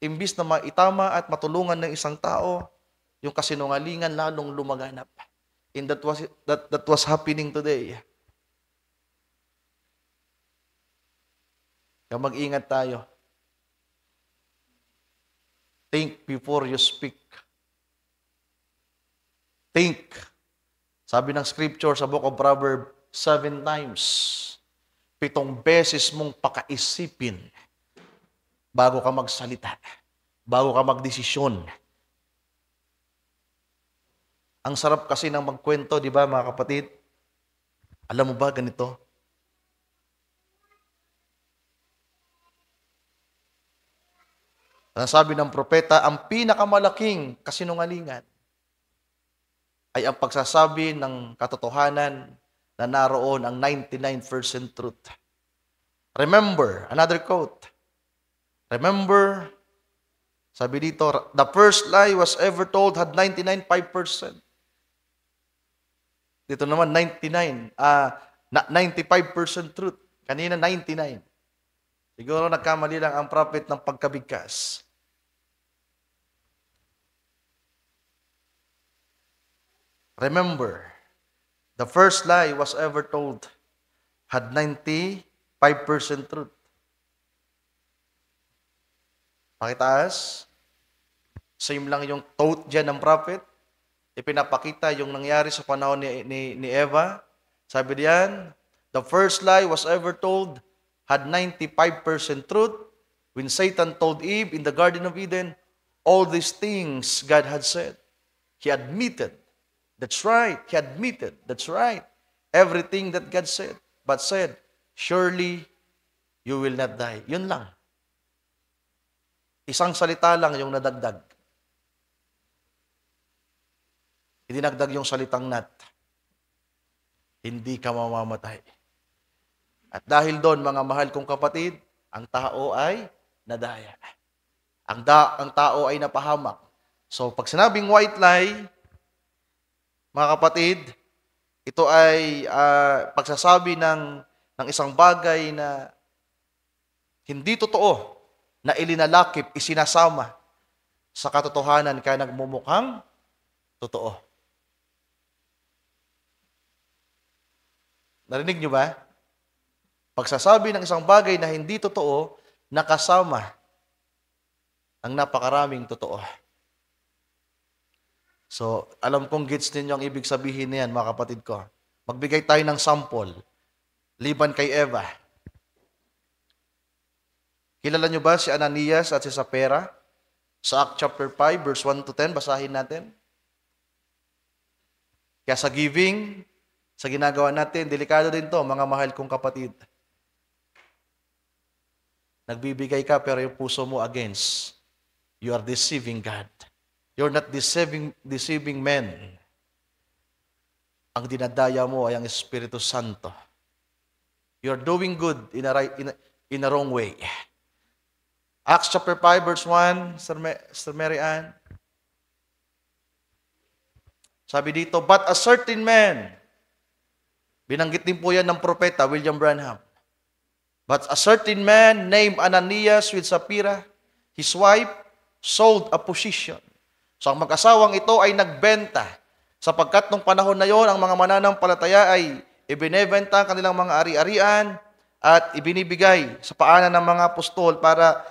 Imbis na maitama at matulungan ng isang tao, yung kasinungalingan lalong lumaganap. And that was happening today. Kaya mag-ingat tayo. Think before you speak. Think. Sabi ng scripture sa book of Proverbs, 7 times. 7 beses mong pakaisipin bago ka magsalita, bago ka magdesisyon. Ang sarap kasi ng magkwento, di ba mga kapatid? Alam mo ba ganito? Ang sabi ng propeta, ang pinakamalaking kasinungalingan ay ang pagsasabi ng katotohanan na naroon ang 99% truth. Remember, another quote. Remember, sabi dito, the first lie was ever told had 99.5%. Dito naman, 95% truth. Kanina, 99. Siguro nagkamali lang ang prophet ng pagkabigkas. Remember, the first lie was ever told had 95% truth. Pakitaas. Same lang yung quote dyan ng prophet. Ipinapakita yung nangyari sa panahon ni Eva. Sabi diyan, the first lie was ever told had 95% truth. When Satan told Eve in the Garden of Eden, all these things God had said. He admitted. That's right. He admitted. That's right. Everything that God said. But said, surely you will not die. Yun lang. Isang salita lang yung nadagdag. Idinagdag yung salitang not. Hindi ka mamamatay. At dahil doon, mga mahal kong kapatid, ang tao ay nadaya. Ang tao ay napahamak. So, pag sinabing white lie, mga kapatid, ito ay pagsasabi ng isang bagay na hindi totoo, na ilinalakip, isinasama sa katotohanan kaya nagmumukhang totoo. Narinig nyo ba? Pagsasabi ng isang bagay na hindi totoo, nakasama ang napakaraming totoo. So, alam kong gets ninyo ang ibig sabihin niyan, mga kapatid ko. Magbigay tayo ng sample. Liban kay Eva. Kilala nyo ba si Ananias at si Sapphira? Sa Acts chapter 5, verse 1 to 10, basahin natin. Kaya sa giving, sa ginagawa natin, delikado din to, mga mahal kong kapatid. Nagbibigay ka pero yung puso mo against. You are deceiving God. You're not deceiving men. Ang dinadaya mo ay ang Espiritu Santo. You're doing good in a wrong way. Acts chapter 5 verse 1, Sister Mary Ann. Sabi dito, but a certain man, binanggit din po yan ng propeta, William Branham. But a certain man named Ananias with Sapphira, his wife, sold a position. So ang mag-asawang ito ay nagbenta. Sapagkat nung panahon na yon, ang mga mananampalataya ay ibinebenta ang kanilang mga ari-arian at ibinibigay sa paanan ng mga apostol para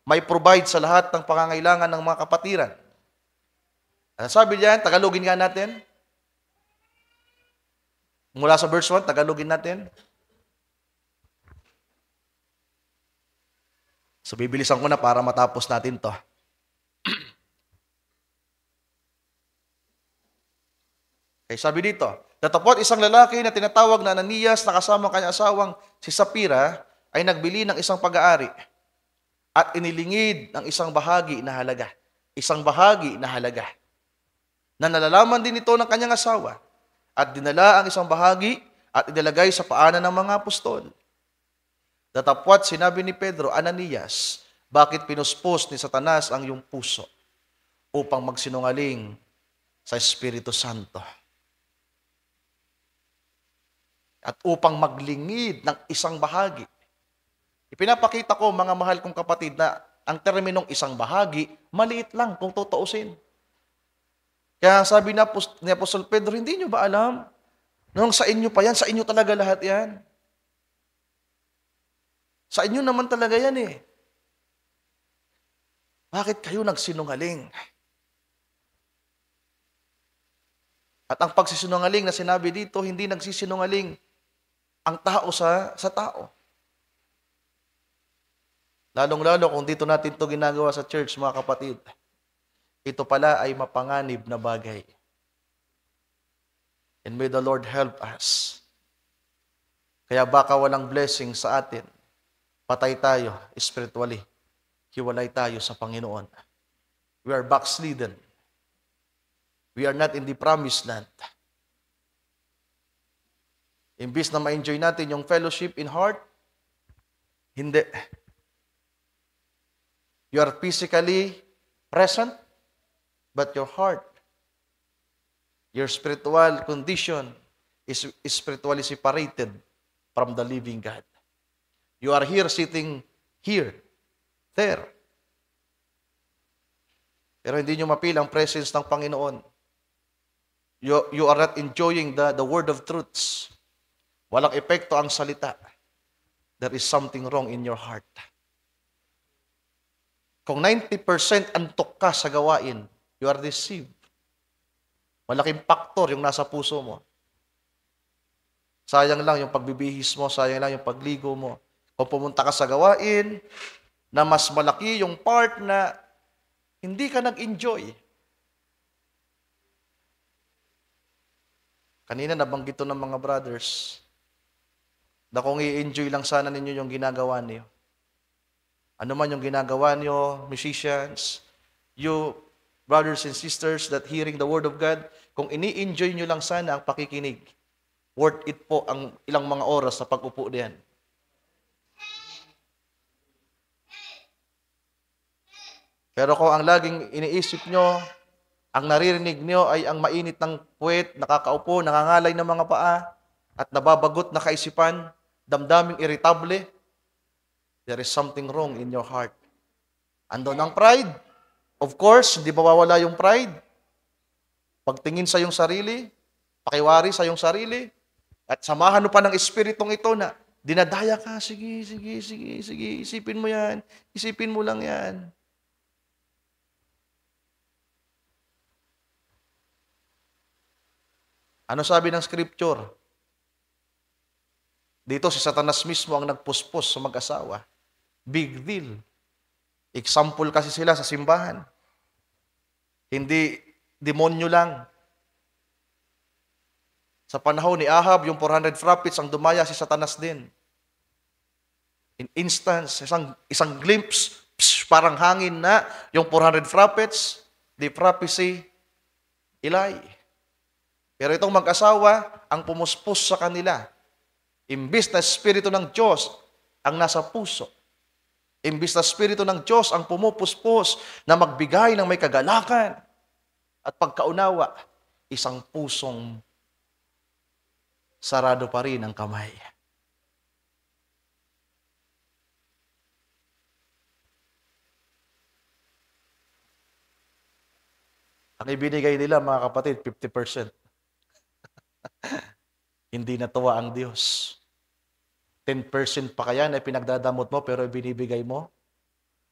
may provide sa lahat ng pangangailangan ng mga kapatiran. Ano sabi diyan? Tagalogin nga natin. Mula sa verse 1, Tagalogin natin. So, bibilisan ko na para matapos natin to. Okay, sabi dito, datapot isang lalaki na tinatawag na Ananias na kasama kanyang asawang si Sapira ay nagbili ng isang pag-aari at inilingid ng isang bahagi na halaga. Isang bahagi na halaga. Na nalalaman din ito ng kanyang asawa at dinala ang isang bahagi at inilagay sa paanan ng mga apostol. Datapwat sinabi ni Pedro, Ananias, bakit pinuspos ni Satanas ang iyong puso upang magsinungaling sa Espiritu Santo? At upang maglingid ng isang bahagi. Ipinapakita ko, mga mahal kong kapatid, na ang terminong isang bahagi, maliit lang kung tutuusin. Kaya sabi ni Apostol Pedro, hindi nyo ba alam? Nung sa inyo pa yan, sa inyo talaga lahat yan. Sa inyo naman talaga yan eh. Bakit kayo nagsinungaling? At ang pagsisinungaling na sinabi dito, hindi nagsisinungaling ang tao sa tao. Lalong-lalo kung dito natin ito ginagawa sa church, mga kapatid, ito pala ay mapanganib na bagay. And may the Lord help us. Kaya baka walang blessing sa atin. Patay tayo spiritually. Hiwalay tayo sa Panginoon. We are backslidden. We are not in the promised land. Imbis na ma-enjoy natin yung fellowship in heart, hindi. You are physically present, but your heart, your spiritual condition is spiritually separated from the living God. You are here sitting here, there. Pero hindi nyo mapil ang presence ng Panginoon. You are not enjoying the word of truths. Walang epekto ang salita. There is something wrong in your heart. Kung 90% antok ka sa gawain, you are deceived. Malaking faktor yung nasa puso mo. Sayang lang yung pagbibihis mo, sayang lang yung pagligo mo. Kung pumunta ka sa gawain, na mas malaki yung part na hindi ka nag-enjoy. Kanina nabanggit ito ng mga brothers na kung i-enjoy lang sana ninyo yung ginagawa niyo. Ano man yung ginagawa niyo, musicians, you brothers and sisters that hearing the word of God, kung ini-enjoy nyo lang sana ang pakikinig, worth it po ang ilang mga oras sa pag-upo diyan. Pero kung ang laging iniisip nyo, ang naririnig nyo ay ang mainit ng puwet, nakakaupo, nangangalay ng mga paa, at nababagot na kaisipan, damdaming irritable, there is something wrong in your heart. Andun ang pride. Of course, hindi mawawala yung pride. Pagtingin sa iyong sarili, pakiwari sa iyong sarili, at samahan mo pa ng espiritong ito na dinadaya ka, sige, isipin mo yan, isipin mo lang yan. Ano sabi ng scripture? Dito si Satanas mismo ang nagpuspos sa mag-asawa. Big deal. Example kasi sila sa simbahan. Hindi demonyo lang. Sa panahon ni Ahab, yung 400 prophets ang dumaya si Satanas din. In instance, isang glimpse, parang hangin na, yung 400 prophets, the prophecy, Eli. Pero itong mag-asawa, ang pumuspos sa kanila. Imbis na Espiritu ng Diyos ang nasa puso. Imbis na Espiritu ng Diyos ang pumupuspos na magbigay ng may kagalakan at pagkaunawa, isang pusong sarado pa rin ang kamay. Ang ibinigay nila, mga kapatid, 50%. Hindi natuwa ang Diyos. 10% pa kaya na pinagdadamot mo pero binibigay mo?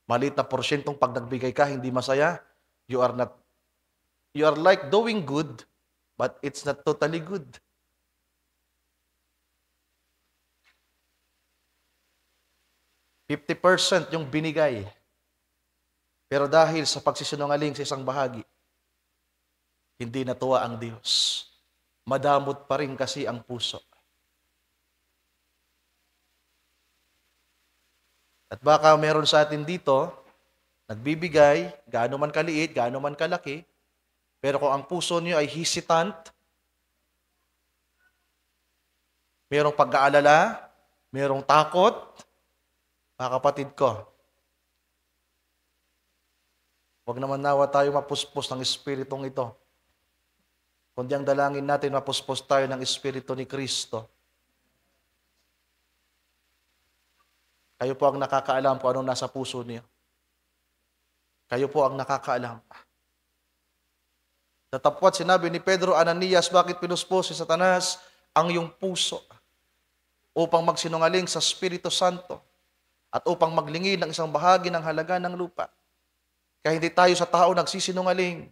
Maliit na porsyentong pag nagbigay ka, hindi masaya. You are like doing good, but it's not totally good. 50% yung binigay. Pero dahil sa pagsisinungaling sa isang bahagi, hindi natuwa ang Diyos. Madamot pa rin kasi ang puso. At baka meron sa atin dito, nagbibigay, gaano man kaliit, gaano man kalaki, pero kung ang puso niyo ay hesitant, merong pag-aalala, merong takot, mga kapatid ko, huwag naman nawa tayo mapuspos ng espiritong ito. Kundi ang dalangin natin, mapuspos tayo ng Espiritu ni Kristo. Kayo po ang nakakaalam kung anong nasa puso niyo. Kayo po ang nakakaalam. Tatapwat sinabi ni Pedro, Ananias, bakit pinuspos si Satanas ang iyong puso upang magsinungaling sa Espiritu Santo at upang maglingid ng isang bahagi ng halaga ng lupa? Kaya hindi tayo sa tao nagsisinungaling,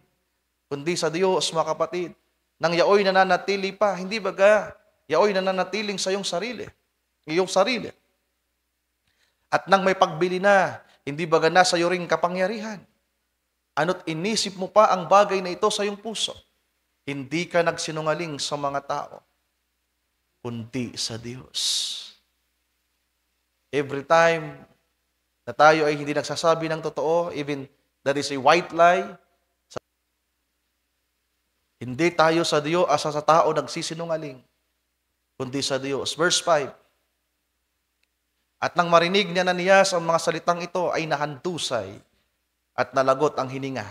kundi sa Diyos, mga kapatid. Nang yaoy nananatili pa, hindi baga yaoy nananatiling sa iyong sarili. At nang may pagbili na, hindi baga nasa iyo ring kapangyarihan. Ano't inisip mo pa ang bagay na ito sa iyong puso, hindi ka nagsinungaling sa mga tao, kundi sa Diyos. Every time na tayo ay hindi nagsasabi ng totoo, even that is a white lie, hindi tayo sa Diyos asa sa tao nagsisinungaling, kundi sa Diyos. Verse 5, at nang marinig ni Ananias ang mga salitang ito ay nahandusay at nalagot ang hininga.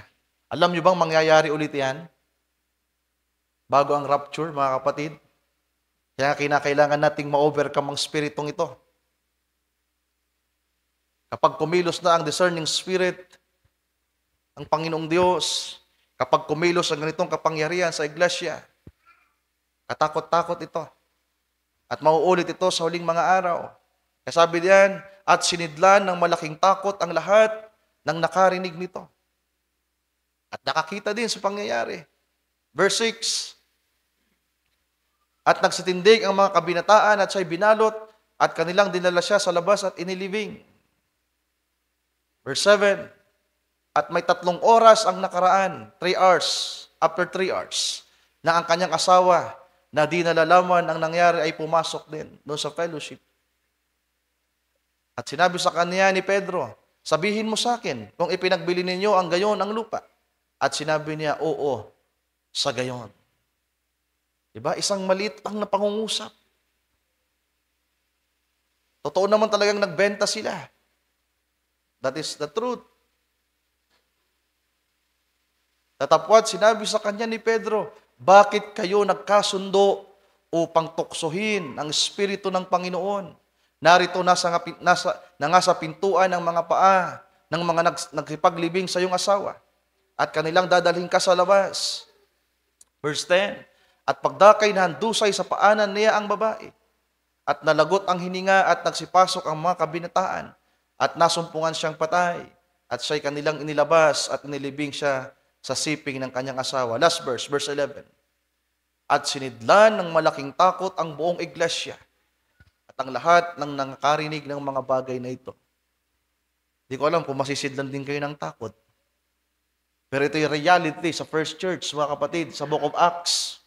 Alam niyo bang mangyayari ulit yan? Bago ang rapture, mga kapatid. Kaya kinakailangan nating ma-overcome ang spiritong ito. Kapag kumilos na ang discerning spirit ng Panginoong Diyos, kapag kumilos ang ganitong kapangyarihan sa iglesia, katakot-takot ito. At mauulit ito sa huling mga araw. Kaya sabi diyan, at sinidlan ng malaking takot ang lahat ng nakarinig nito. At nakakita din sa pangyayari. Verse 6, at nagsitindig ang mga kabinataan at siya'y binalot at kanilang dinala siya sa labas at inilibing. Verse 7, at may 3 oras ang nakaraan, 3 hours, after 3 hours, na ang kanyang asawa na di nalalaman ang nangyari ay pumasok din doon sa fellowship. At sinabi sa kanya ni Pedro, sabihin mo sa akin kung ipinagbili ninyo ang gayon ang lupa. At sinabi niya, oo, sa gayon. Diba? Isang maliit lang na pangungusap. Totoo naman talagang nagbenta sila. That is the truth. Tatapwat, sinabi sa kanya ni Pedro, bakit kayo nagkasundo upang tuksohin ang Espiritu ng Panginoon? Narito na nga sa pintuan ng mga paa ng mga nagkipaglibing sa iyong asawa at kanilang dadalhin ka sa labas. Verse 10, at pagdakay na handusay sa paanan niya ang babae at nalagot ang hininga at nagsipasok ang mga kabinataan at nasumpungan siyang patay at siya'y kanilang inilabas at inilibing siya sa siping ng kanyang asawa. Last verse, verse 11, at sinidlan ng malaking takot ang buong iglesia at ang lahat ng nakarinig ng mga bagay na ito. Di ko alam kung masisidlan din kayo ng takot. Pero ito yung reality sa First Church, mga kapatid, sa Book of Acts.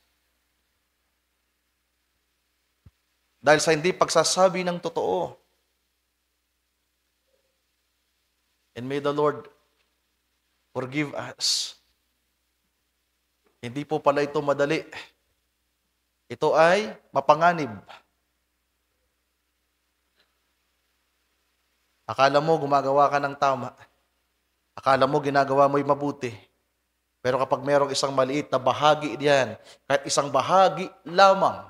Dahil sa hindi pagsasabi ng totoo. And may the Lord forgive us. Hindi po pala ito madali. Ito ay mapanganib. Akala mo gumagawa ka ng tama. Akala mo ginagawa mo'y mabuti. Pero kapag mayroong isang maliit na bahagi diyan, kahit isang bahagi lamang,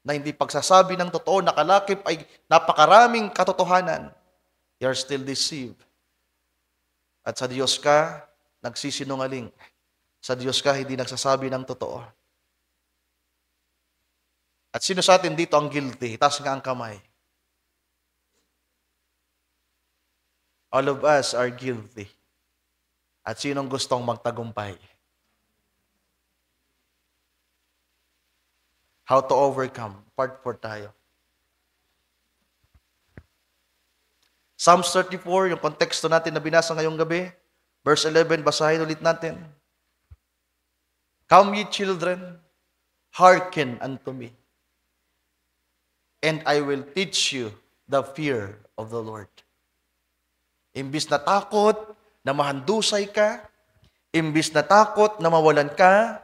na hindi pagsasabi ng totoo, nakalakip ay napakaraming katotohanan, you are still deceived. At sa Diyos ka, nagsisinungaling. Sa Diyos ka, hindi nagsasabi ng totoo. At sino sa atin dito ang guilty? Taas nga ang kamay. All of us are guilty. At sinong gustong magtagumpay? How to overcome? Part 4 tayo. Psalms 34, yung konteksto natin na binasa ngayong gabi. Verse 11, basahin ulit natin. Come ye children, hearken unto me, and I will teach you the fear of the Lord. Imbis na takot na mahandusay ka, imbis na takot na mawalan ka,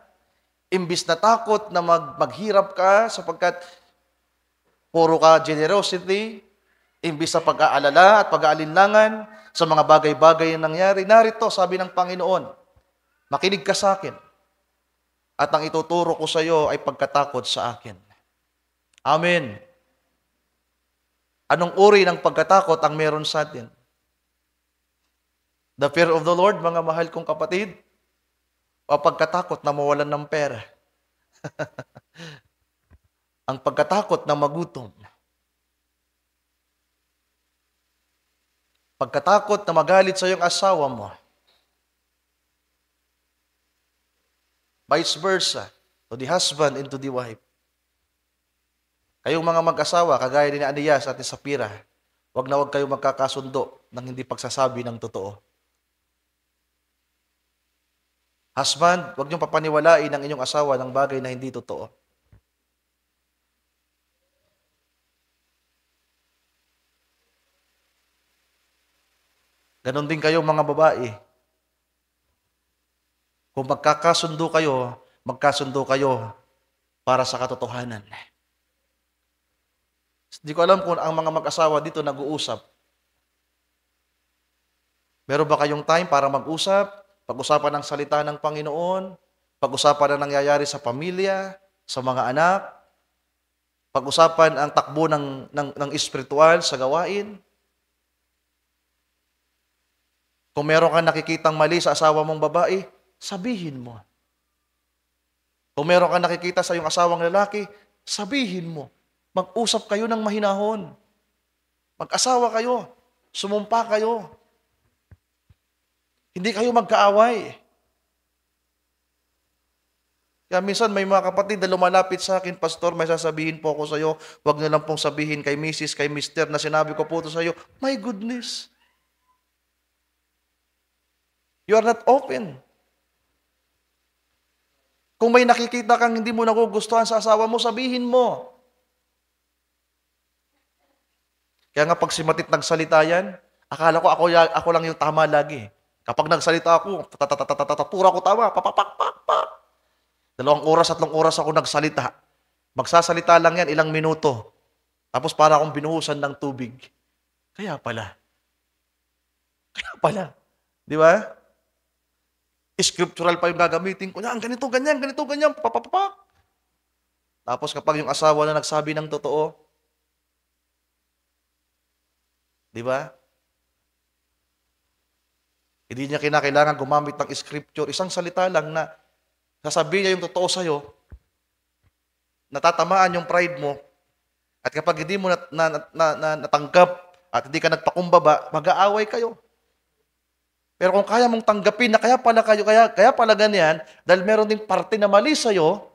imbis na takot na maghirap ka sapagkat puro ka generosity, imbis sa pag-aalala at pag-aalinlangan sa mga bagay-bagay na nangyari, narito, sabi ng Panginoon, makinig ka sa akin at ang ituturo ko sa iyo ay pagkatakot sa akin. Amen. Anong uri ng pagkatakot ang meron sa atin? The fear of the Lord, mga mahal kong kapatid, o pagkatakot na mawalan ng pera? Ang pagkatakot na magutom. Pagkatakot na magalit sa iyong asawa mo. Vice versa, to the husband and to the wife. Kayong mga mag-asawa, kagaya ni Ananias at ni Sapphira, wag na wag kayong magkakasundo ng hindi pagsasabi ng totoo. Husband, wag niyong papaniwalain ang inyong asawa ng bagay na hindi totoo. Ganon din kayo mga babae. Kung magkakasundo kayo para sa katotohanan. Hindi ko alam kung ang mga mag-asawa dito nag-uusap. Meron ba kayong time para mag-usap? Pag-usapan ng salita ng Panginoon, pag-usapan ang nangyayari sa pamilya, sa mga anak, pag-usapan ang takbo ng espiritual sa gawain. Kung meron kang nakikitang mali sa asawa mong babae, sabihin mo. Kung meron kang nakikita sa iyong asawang lalaki, sabihin mo. Mag-usap kayo ng mahinahon. Mag-asawa kayo. Sumumpa kayo. Hindi kayo magkaaway. Kaya minsan may mga kapatid na lumalapit sa akin, Pastor, may sasabihin po ako sa iyo, huwag na lang pong sabihin kay Mrs., kay Mr. na sinabi ko po ito sa iyo. My goodness. You are not open. Kung may nakikita kang hindi mo nagugustuhan sa asawa mo, sabihin mo. Kaya nga pag si Matit nagsalita yan, akala ko ako lang yung tama lagi. Kapag nagsalita ako, pura ko tama, papapakpakpak. 2 oras, 3 oras ako nagsalita. Magsasalita lang yan, ilang minuto. Tapos para akong binuhusan ng tubig. Kaya pala. Di ba? Scriptural pa yung gagamitin ko. Yan, ganito, ganyan, papapapak. Tapos kapag yung asawa na nagsabi ng totoo, di ba? Hindi niya kinakailangan gumamit ng scripture. Isang salita lang na sasabihin niya yung totoo sa'yo, natatamaan yung pride mo, at kapag hindi mo natanggap at hindi ka nagpakumbaba, mag-aaway kayo. Pero kung kaya mong tanggapin na kaya pala ganyan, dahil meron ding parte na mali sa'yo,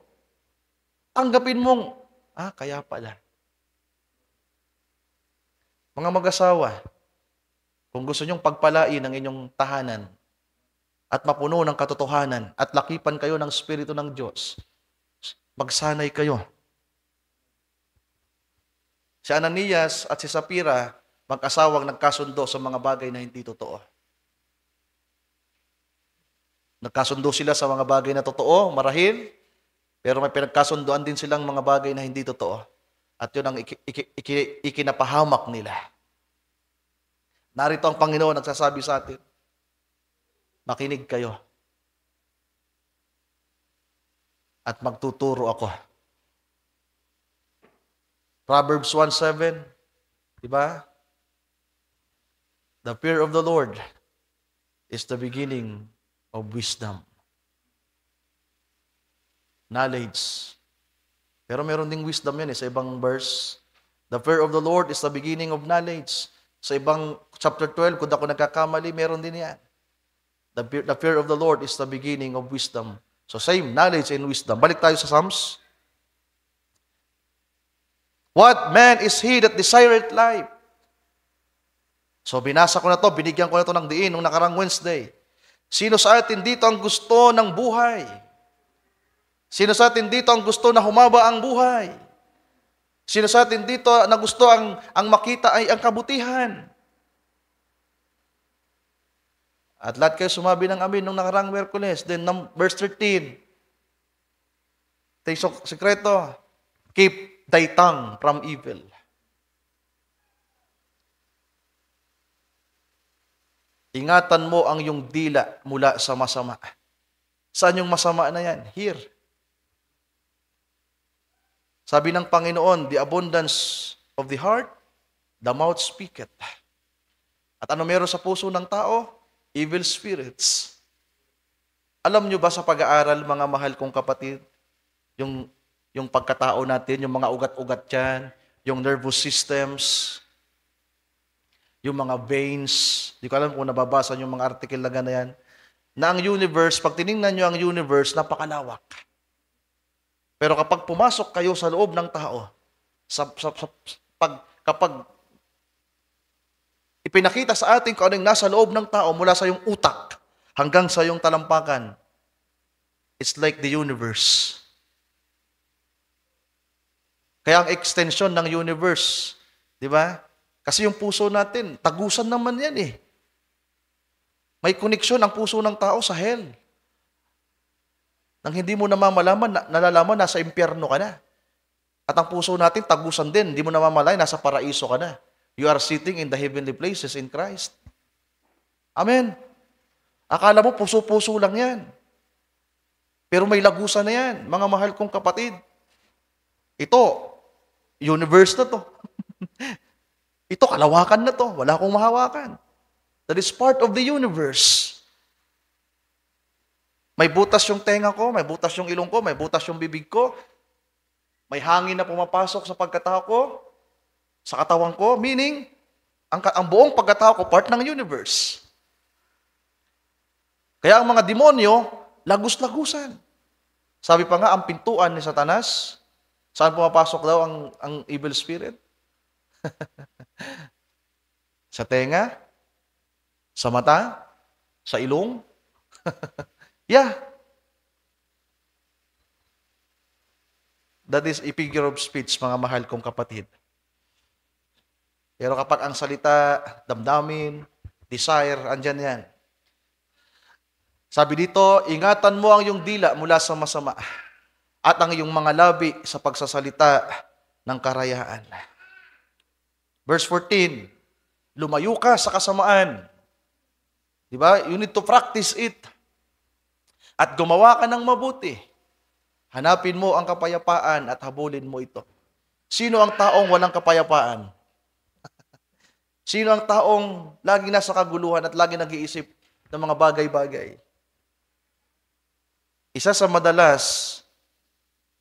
tanggapin mong, kaya pala. Mga mag-asawa, kung gusto nyong pagpalain ang inyong tahanan at mapuno ng katotohanan at lakipan kayo ng Espiritu ng Diyos, magsanay kayo. Si Ananias at si Sapphira, mag-asawang nagkasundo sa mga bagay na hindi totoo. Nagkasundo sila sa mga bagay na totoo, marahil, pero may pinagkasundoan din silang mga bagay na hindi totoo. At yun ang ikinapahamak nila. Narito ang Panginoon nagsasabi sa atin, makinig kayo at magtuturo ako. Proverbs 1:7, di ba? The fear of the Lord is the beginning of wisdom. Knowledge. Pero meron ding wisdom yan sa ibang verse. The fear of the Lord is the beginning of knowledge. Sa ibang chapter 12, kung ako nagkakamali, meron din yan. The fear of the Lord is the beginning of wisdom. So same, knowledge and wisdom. Balik tayo sa Psalms. What man is he that desireth life? So binasa ko na to, binigyan ko na to ng diin nung nakarang Wednesday. Sino sa atin dito ang gusto ng buhay? Sino sa atin dito ang gusto na humaba ang buhay? Sino sa atin dito na gusto ang makita ay ang kabutihan? At lahat kayo sumabi ng amin nung nakarang Miyerkules. Then verse 13. Ito yung sekreto. Keep thy tongue from evil. Ingatan mo ang iyong dila mula sa masama. Saan yung masama na yan? Here. Sabi ng Panginoon, the abundance of the heart, the mouth speaketh. At ano meron sa puso ng tao? Evil spirits. Alam nyo ba sa pag-aaral, mga mahal kong kapatid, yung pagkatao natin, yung mga ugat-ugat dyan, yung nervous systems, yung mga veins, di ko alam kung nababasa yung mga article na ganayan, na ang universe, pag tinignan nyo ang universe, napakalawak. Pero kapag pumasok kayo sa loob ng tao, kapag ipinakita sa atin kung anong nasa loob ng tao mula sa iyong utak hanggang sa iyong talampakan, it's like the universe. Kaya ang extension ng universe, di ba? Kasi yung puso natin, tagusan naman yan eh. May koneksyon ang puso ng tao sa hell. Nang hindi mo namamalaman, nalalaman, nasa impyerno ka na. At ang puso natin, tagusan din. Hindi mo namamalay, nasa paraiso ka na. You are sitting in the heavenly places in Christ. Amen. Akala mo, puso-puso lang yan. Pero may lagusan na yan, mga mahal kong kapatid. Ito, universe na to. Ito, kalawakan na to. Wala akong mahawakan. That is part of the universe. May butas yung tenga ko, may butas yung ilong ko, may butas yung bibig ko. May hangin na pumapasok sa pagkatao ko, sa katawan ko, meaning, ang buong pagkatao ko, part ng universe. Kaya ang mga demonyo, lagus-lagusan. Sabi pa nga, ang pintuan ni Satanas, saan pumapasok daw ang evil spirit? Sa tenga? Sa mata? Sa ilong? Yeah. That is a figure of speech, mga mahal kong kapatid. Pero kapag ang salita, damdamin, desire, andyan yan. Sabi dito, ingatan mo ang iyong dila mula sa masama at ang iyong mga labi sa pagsasalita ng karayaan. Verse 14, lumayo ka sa kasamaan. Diba? You need to practice it. At gumawa ka ng mabuti. Hanapin mo ang kapayapaan at habulin mo ito. Sino ang taong walang kapayapaan? Sino ang taong laging nasa kaguluhan at laging nag-iisip ng mga bagay-bagay? Isa sa madalas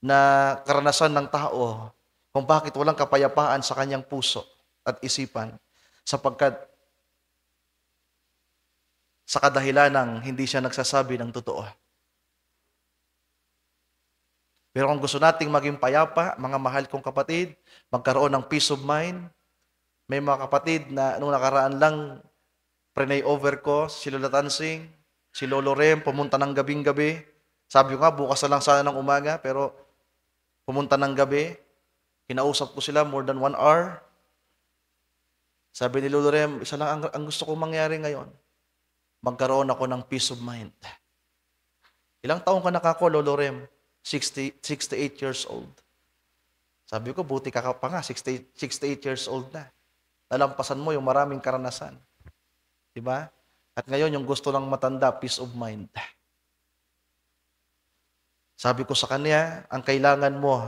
na karanasan ng tao kung bakit walang kapayapaan sa kanyang puso at isipan sapagkat sa kadahilan ng hindi siya nagsasabi ng totoo. Pero kung gusto nating maging payapa, mga mahal kong kapatid, magkaroon ng peace of mind, may mga kapatid na nung nakaraan lang, prenay over ko, si Lola Tansing, si Lolo Rem, pumunta ng gabing-gabi. Sabi ko nga, bukas na lang sana ng umaga, pero pumunta ng gabi. Kinausap ko sila more than 1 hour. Sabi ni Lolo Rem, isa lang ang gusto kong mangyari ngayon. Magkaroon ako ng peace of mind. Ilang taong ka nakako, Lolo Rem? 68 years old. Sabi ko, buti ka pa nga, 68 years old na. Nalampasan mo yung maraming karanasan. Diba? At ngayon, yung gusto ng matanda, peace of mind. Sabi ko sa kanya, ang kailangan mo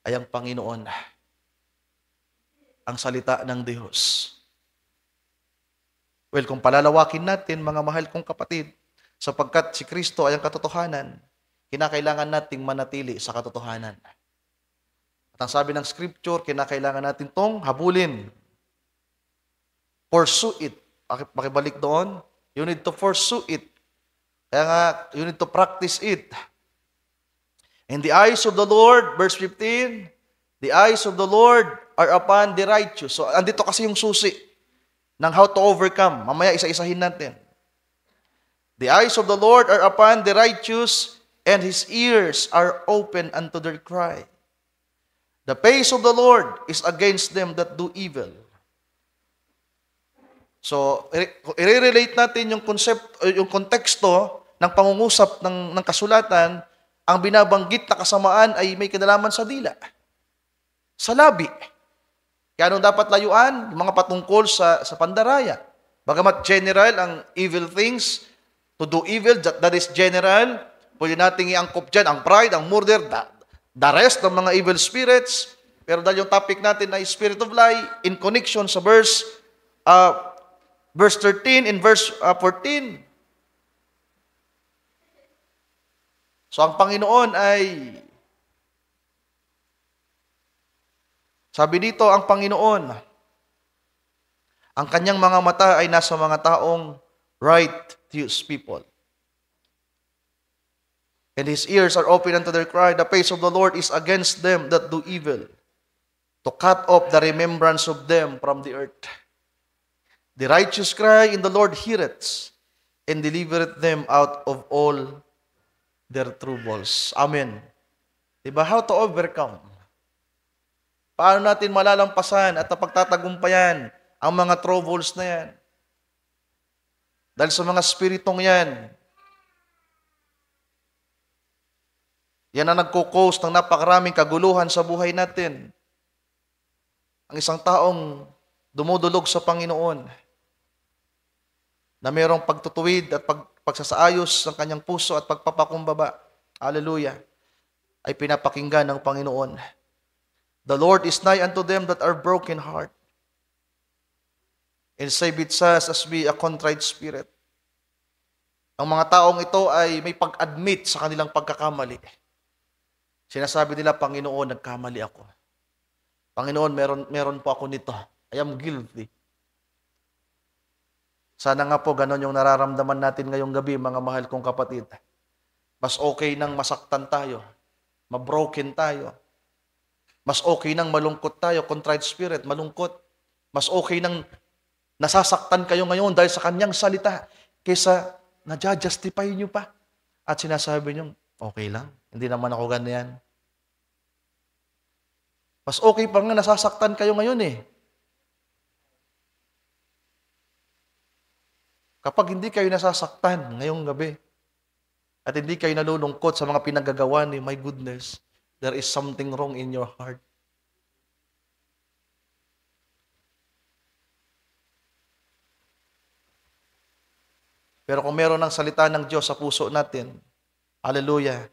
ay ang Panginoon. Ang salita ng Diyos. Well, kung palalawakin natin, mga mahal kong kapatid, sapagkat si Kristo ay ang katotohanan, kinakailangan nating manatili sa katotohanan. At ang sabi ng Scripture, kinakailangan natin tong habulin. Pursue it. Pakibalik doon. You need to pursue it. Kaya nga, you need to practice it. In the eyes of the Lord, verse 15, the eyes of the Lord are upon the righteous. So, andito kasi yung susi. ng how to overcome. Mamaya isa-isahin natin. The eyes of the Lord are upon the righteous, and His ears are open unto their cry. The face of the Lord is against them that do evil. So, i-relate natin yung konteksto ng pangungusap ng kasulatan. Ang binabanggit na kasamaan ay may kinalaman sa dila, sa labi. Kaya anong dapat layuan? Yung mga patungkol sa pandaraya. Bagamat general ang evil things, to do evil, that is general, pwede nating iangkop dyan ang pride, ang murder, the rest ng mga evil spirits. Pero dahil yung topic natin ay spirit of lie, in connection sa verse 13 in verse 14. So ang Panginoon ay, sabi dito, ang Panginoon, ang kanyang mga mata ay nasa mga taong righteous people. And His ears are open unto their cry. The face of the Lord is against them that do evil, to cut off the remembrance of them from the earth. The righteous cry, and the Lord heareth, and delivereth them out of all their troubles. Amen. Diba? How to overcome? Paano natin malalampasan at napagtatagumpayan ang mga troubles na yan? Dahil sa mga spiritong yan, yan ang nagko-cause ng napakaraming kaguluhan sa buhay natin. Ang isang taong dumudulog sa Panginoon, na mayroong pagtutuwid at pagsasaayos ng kanyang puso at pagpapakumbaba, hallelujah, ay pinapakinggan ng Panginoon. The Lord is nigh unto them that are broken heart, and saveth us as we a contrite spirit. Ang mga taong ito ay may pag-admit sa kanilang pagkakamali. Sinasabi nila, Panginoon, nagkamali ako. Panginoon, meron po ako nito. I am guilty. Sana nga po ganon yung nararamdaman natin ngayong gabi, mga mahal kong kapatid. Mas okay nang masaktan tayo, mabroken tayo. Mas okay nang malungkot tayo, contrite spirit, malungkot. Mas okay nang nasasaktan kayo ngayon dahil sa kanyang salita, kaysa nadja-justify nyo pa. At sinasabi nyo, okay lang, hindi naman ako ganyan. Mas okay pa nga nasasaktan kayo ngayon eh. Kapag hindi kayo nasasaktan ngayong gabi, at hindi kayo nalulungkot sa mga pinagagawa ni, my goodness, there is something wrong in your heart. Pero kung meron ng salita ng Diyos sa puso natin, hallelujah,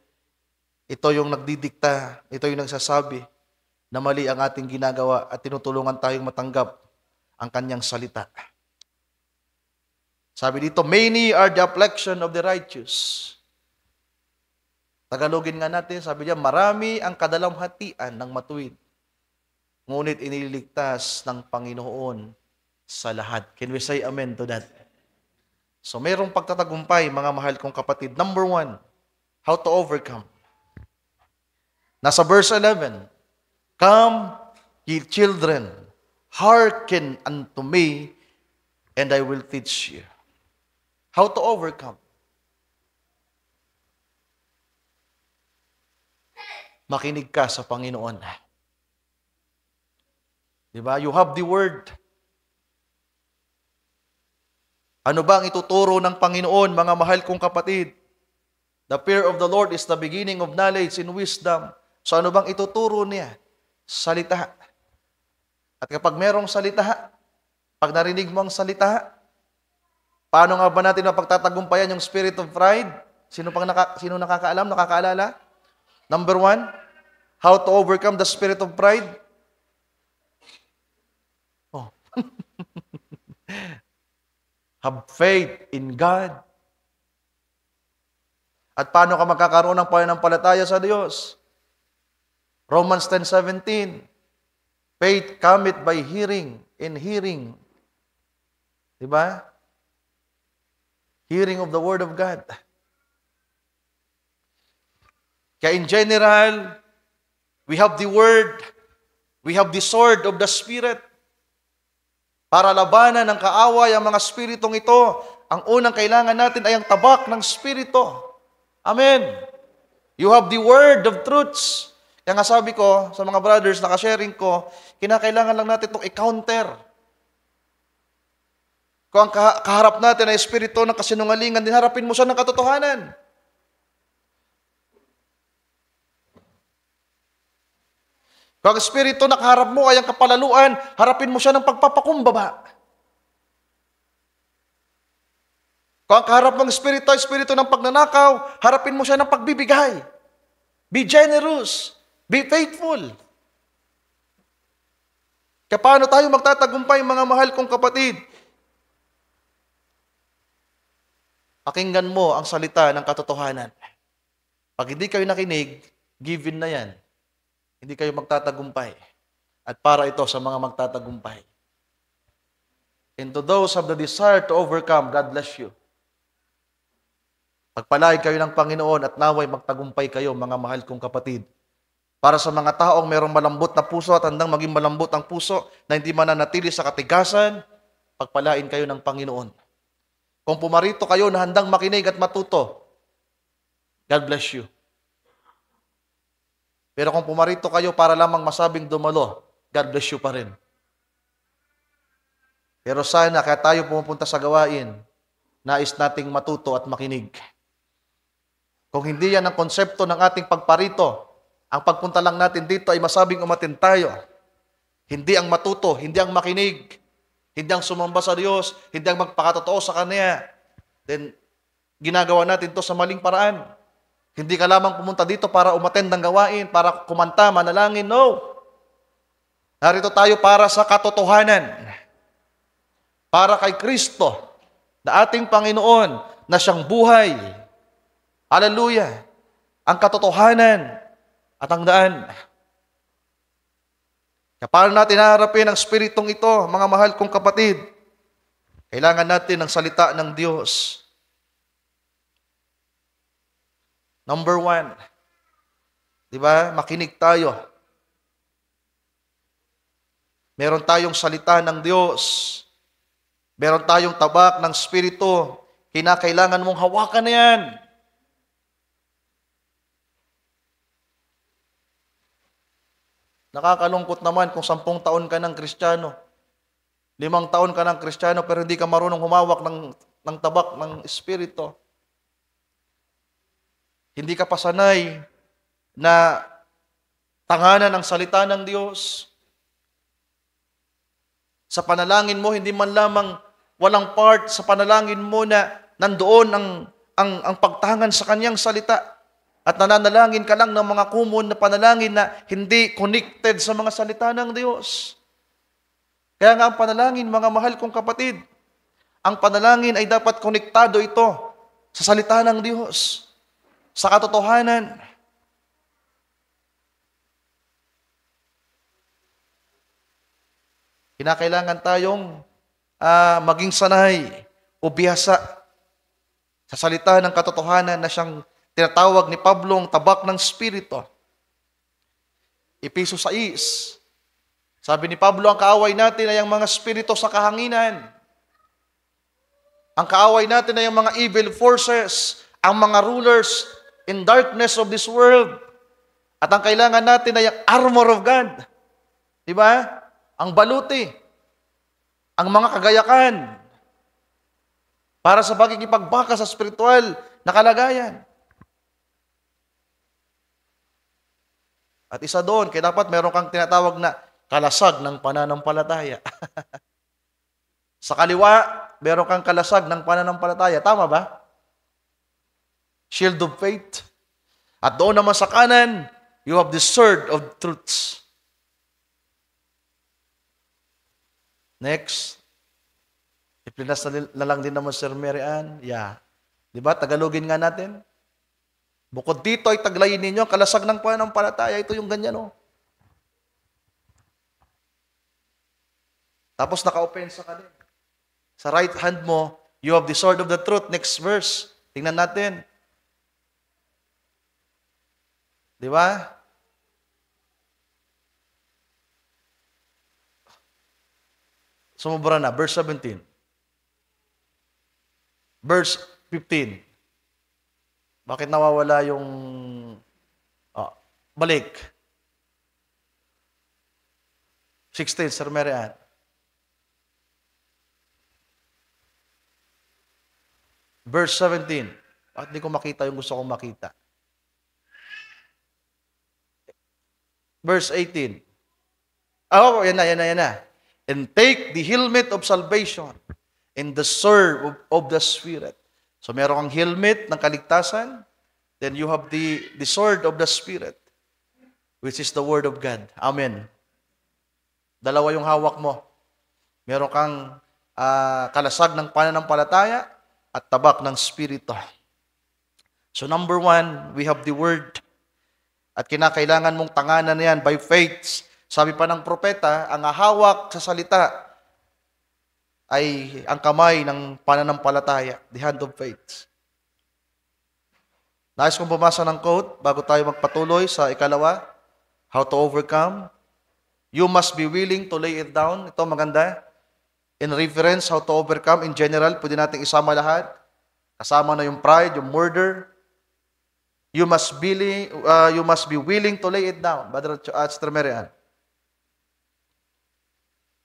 ito yung nagdidikta, ito yung nagsasabi na mali ang ating ginagawa at tinutulungan tayong matanggap ang kanyang salita. Sabi dito, many are the affliction of the righteous. Tagalogin nga natin, sabi niya, marami ang kadalamhatian ng matuwid, ngunit iniligtas ng Panginoon sa lahat. Can we say amen to that? So, mayroong pagtatagumpay, mga mahal kong kapatid. Number 1, how to overcome. Nasa verse 11, come, ye children, hearken unto me, and I will teach you. How to overcome. Makinig ka sa Panginoon. Diba? You have the word. Ano ba ang ituturo ng Panginoon, mga mahal kong kapatid? The fear of the Lord is the beginning of knowledge and wisdom. So ano bang ituturo niya? Salita. At kapag merong salita, pag narinig mo ang salita, paano nga ba natin mapagtatagumpayan yung spirit of pride? Sino nakakaalam, nakakaalala? Number 1, how to overcome the spirit of pride? Oh. Have faith in God. At paano ka magkakaroon ng pananampalataya sa Diyos? Romans 10:17. Faith cometh by hearing, and hearing. Diba? Hearing of the Word of God. Kaya in general, we have the Word, we have the sword of the Spirit. Para labanan ng kaaway ang mga spiritong ito, ang unang kailangan natin ay ang tabak ng spirito. Amen. You have the word of truths. Kaya nga sabi ko sa mga brothers, nakasharing ko, kinakailangan lang natin itong i-counter. Kung ang kaharap natin ay espiritu ng kasinungalingan, din harapin mo siya ng katotohanan. Kung ang espiritu na kaharap mo ay ang kapalaluan, harapin mo siya ng pagpapakumbaba. Kung ang kaharap mong espiritu ay espiritu ng pagnanakaw, harapin mo siya ng pagbibigay. Be generous. Be faithful. Kaya paano tayo magtatagumpay, mga mahal kong kapatid? Pakinggan mo ang salita ng katotohanan. Pag hindi kayo nakinig, given na yan. Hindi kayo magtatagumpay. At para ito sa mga magtatagumpay. And to those who have the desire to overcome, God bless you. Pagpalain kayo ng Panginoon at naway magtagumpay kayo, mga mahal kong kapatid. Para sa mga taong mayroong malambot na puso at handang maging malambot ang puso na hindi mananatili sa katigasan, pagpalain kayo ng Panginoon. Kung pumarito kayo na handang makinig at matuto, God bless you. Pero kung pumarito kayo para lamang masabing dumalo, God bless you pa rin. Pero sana kaya tayo pumupunta sa gawain, nais nating matuto at makinig. Kung hindi yan ang konsepto ng ating pagparito, ang pagpunta lang natin dito ay masabing umatin tayo. Hindi ang matuto, hindi ang makinig, hindi ang sumamba sa Diyos, hindi ang magpakatotoo sa Kanya. Then, ginagawa natin to sa maling paraan. Hindi ka lamang pumunta dito para umattend ng gawain, para kumanta, manalangin. No. Narito tayo para sa katotohanan. Para kay Kristo, na ating Panginoon, na siyang buhay. Hallelujah. Ang katotohanan at ang daan. Kaya paano natin haharapin ang spiritong ito, mga mahal kong kapatid? Kailangan natin ng salita ng Diyos. Number 1, di ba? Makinig tayo. Meron tayong salita ng Diyos. Meron tayong tabak ng spirito. Kinakailangan mong hawakan na yan. Nakakalungkot naman kung 10 taon ka ng Kristiyano, 5 taon ka ng Kristiyano, pero hindi ka marunong humawak ng tabak ng Espiritu. Hindi ka pasanay na tanganan ang salita ng Diyos. Sa panalangin mo, hindi man lamang walang part sa panalangin mo na nandoon ang pagtangan sa Kanyang salita. At nananalangin ka lang ng mga common na panalangin na hindi connected sa mga salita ng Diyos. Kaya nga ang panalangin, mga mahal kong kapatid, ang panalangin ay dapat konektado ito sa salita ng Diyos, sa katotohanan. Kinakailangan tayong maging sanay o bihasa sa salita ng katotohanan na siyang tinatawag ni Pablo ang tabak ng Espiritu. Efeso 6. Sabi ni Pablo, ang kaaway natin ay ang mga spirito sa kahanginan. Ang kaaway natin ay ang mga evil forces, ang mga rulers in darkness of this world. At ang kailangan natin ay ang armor of God. Diba? Ang baluti. Ang mga kagayakan. Para sa pagkikipagbaka sa spiritual na kalagayan. At isa doon, kaya dapat meron kang tinatawag na kalasag ng pananampalataya. Sa kaliwa, meron kang kalasag ng pananampalataya. Tama ba? Shield of faith. At doon naman sa kanan, you have the sword of truths. Next. Ipinas na lang din naman Sir Mary Ann. Yeah. Diba? Tagalogin nga natin. Bukod dito ay taglayin ninyo ang kalasag ng pananampalataya. Ito yung ganyan, oh. Tapos naka-opensa ka din. Sa right hand mo, you have the sword of the truth. Next verse. Tingnan natin. Di ba? Sumubra na. Verse 17. Verse 15. Bakit nawawala yung... balik. 16, Sir Mary Ann. Verse 17. Bakit di ko makita yung gusto kong makita? Verse 18. Yan na. And take the helmet of salvation and the sword of the Spirit. So meron kang helmet ng kaligtasan, then you have the sword of the Spirit, which is the Word of God. Amen. Dalawa yung hawak mo. Meron kang kalasag ng pananampalataya at tabak ng Espiritu. So number 1, we have the Word. At kinakailangan mong tanganan yan by faith. Sabi pa ng propeta, ang hawak sa salita ay ang kamay ng pananampalataya, the hand of faith. Nais kong bumasa ng quote bago tayo magpatuloy sa ikalawa, how to overcome. You must be willing to lay it down. Ito maganda. In reference, how to overcome. In general, pwede natin isama lahat. Kasama na yung pride, yung murder. You must be willing to lay it down. Brother Sister Mary Ann.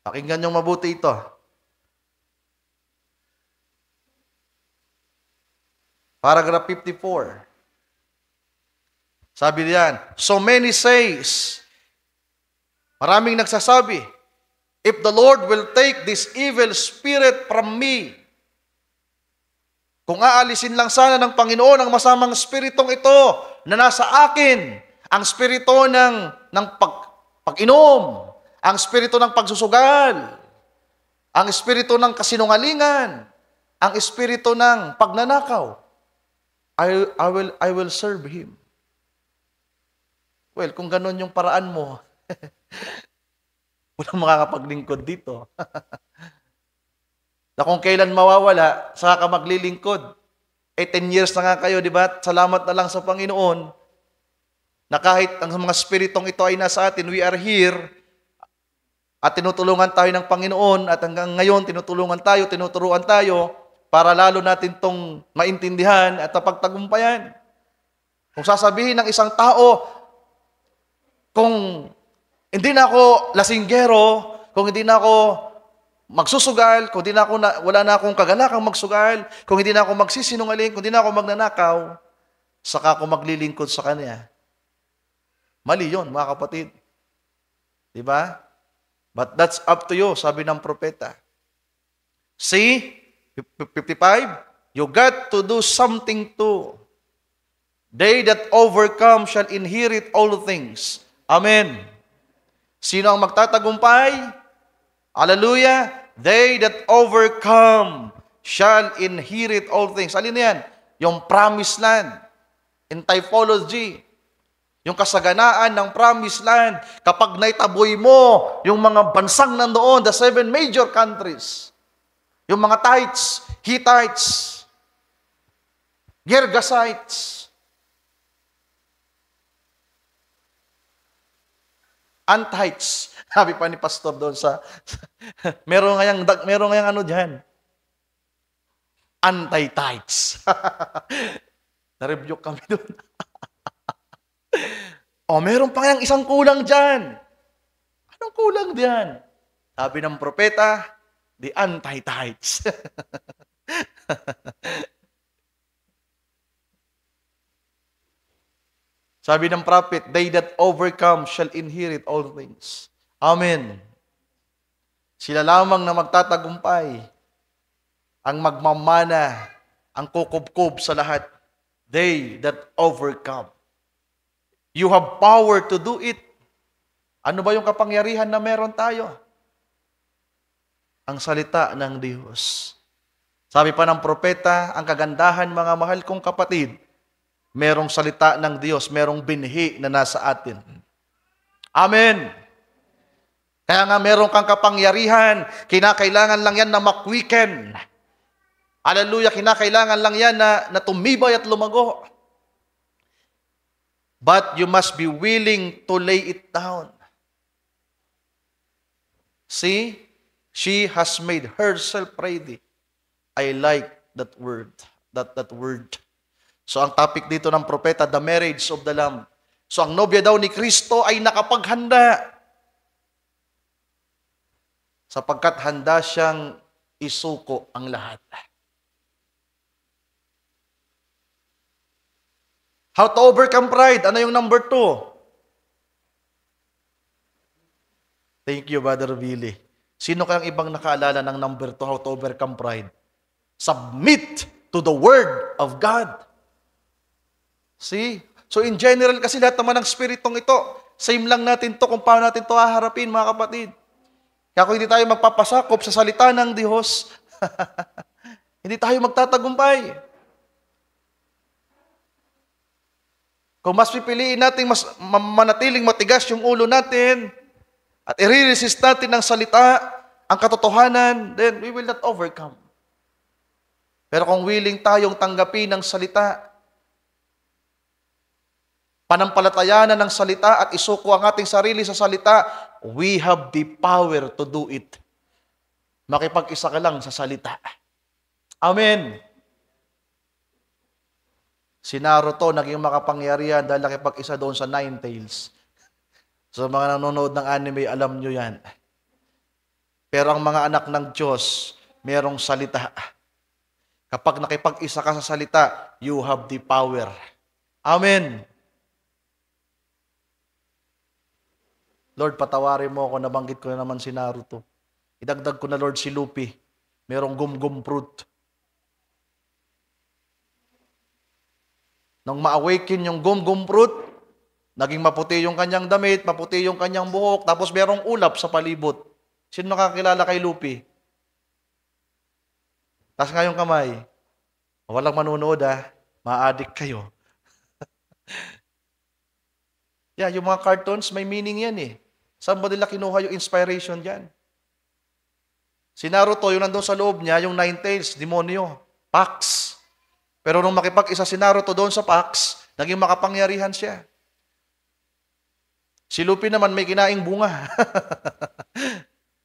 Pakinggan niyong mabuti ito. Paragraph 54. Sabi diyan, so many says, maraming nagsasabi, if the Lord will take this evil spirit from me, kung aalisin lang sana ng Panginoon ang masamang spiritong ito na nasa akin, ang spirito ng pag-inom, ang spirito ng pagsusugal, ang espiritu ng kasinungalingan, ang espiritu ng pagnanakaw, I will serve him. Well, kung ganun yung paraan mo, walang makakapaglingkod dito. Na kung kailan mawawala, saka ka maglilingkod. 10 years na nga kayo, di ba? Salamat na lang sa Panginoon na kahit ang mga spiritong ito ay nasa atin, we are here at tinutulungan tayo ng Panginoon at hanggang ngayon tinuturuan tayo para lalo natin tong maintindihan at napagtagumpayan. Kung sasabihin ng isang tao, kung hindi na ako lasinggero, kung hindi na ako magsusugal, kung hindi na ako wala na akong kagalakang magsugal, kung hindi na ako magsisinungaling, kung hindi na ako magnanakaw, saka ako maglilingkod sa Kanya. Mali yun, mga kapatid. Diba? But that's up to you, sabi ng propeta. See, 55, you got to do something too. They that overcome shall inherit all things. Amen. Sino ang magtatagumpay? Hallelujah. They that overcome shall inherit all things. Alin yan? Yung promised land. In typology. Yung kasaganaan ng promised land. Kapag naitaboy mo yung mga bansang nandoon, the 7 major countries. Yung mga Hittites, Hittites, Gergasites, Antites. Sabi pa ni pastor doon sa meron ngayang ano diyan. Anti-tites. Na-rebuke kami doon. Meron pa ngayang isang kulang diyan. Anong kulang diyan? Sabi ng propeta, the anti-tites. Sabi ng prophet, they that overcome shall inherit all things. Amen. Sila lamang na magtatagumpay, ang magmamana, ang kukubkob sa lahat. They that overcome. You have power to do it. Ano ba yung kapangyarihan na meron tayo? Ang salita ng Diyos. Sabi pa ng propeta, ang kagandahan, mga mahal kong kapatid, merong salita ng Diyos, merong binhi na nasa atin. Amen. Kaya nga meron kang kapangyarihan, kinakailangan lang yan na makwiken. Hallelujah, kinakailangan lang yan na tumibay at lumago. But you must be willing to lay it down. See? She has made herself ready. I like that word. That word. So ang topic dito ng propeta, the marriage of the Lamb. So ang nobya daw ni Kristo ay nakapaghanda. Sapagkat handa siyang isuko ang lahat. How to overcome pride? Ano yung number 2? Thank you, Brother Billy. Sino kayang ibang nakaalala ng number 2, how to overcome pride? Submit to the Word of God. See? So in general, kasi lahat naman ng spiritong ito, same lang natin to kung paano natin to haharapin, mga kapatid. Kaya kung hindi tayo magpapasakop sa salita ng Diyos, hindi tayo magtatagumpay. Kung mas pipiliin natin mas manatiling matigas yung ulo natin at i-resist natin ang salita, ang katotohanan, then we will not overcome. Pero kung willing tayong tanggapin ang salita, panampalatayanan ng salita at isuko ang ating sarili sa salita, we have the power to do it. Makipag-isa ka lang sa salita. Amen. Si Naruto naging makapangyarihan dahil nakipag-isa doon sa Nine Tails. So mga nanonood ng anime, alam nyo yan. Pero ang mga anak ng Diyos, merong salita. Kapag nakipag-isa ka sa salita, you have the power. Amen. Lord, patawarin mo ako, nabanggit ko na naman si Naruto. Idagdag ko na, Lord, si Luffy. Merong gum-gum fruit. Nung ma-awaken yung gum-gum fruit, naging maputi yung kanyang damit, maputi yung kanyang buhok, tapos merong ulap sa palibot. Sino nakakilala kay Luffy? Taas nga yung kamay. Walang manunood ma-addict kayo. Yeah, yung mga cartoons, may meaning yan eh. Saan ba nila kinuha yung inspiration dyan? Si Naruto, yung nandun sa loob niya, yung Nine Tails, demonyo, Pax. Pero nung makipag-isa si Naruto doon sa Pax, naging makapangyarihan siya. Si Luffy naman may kinaing bunga.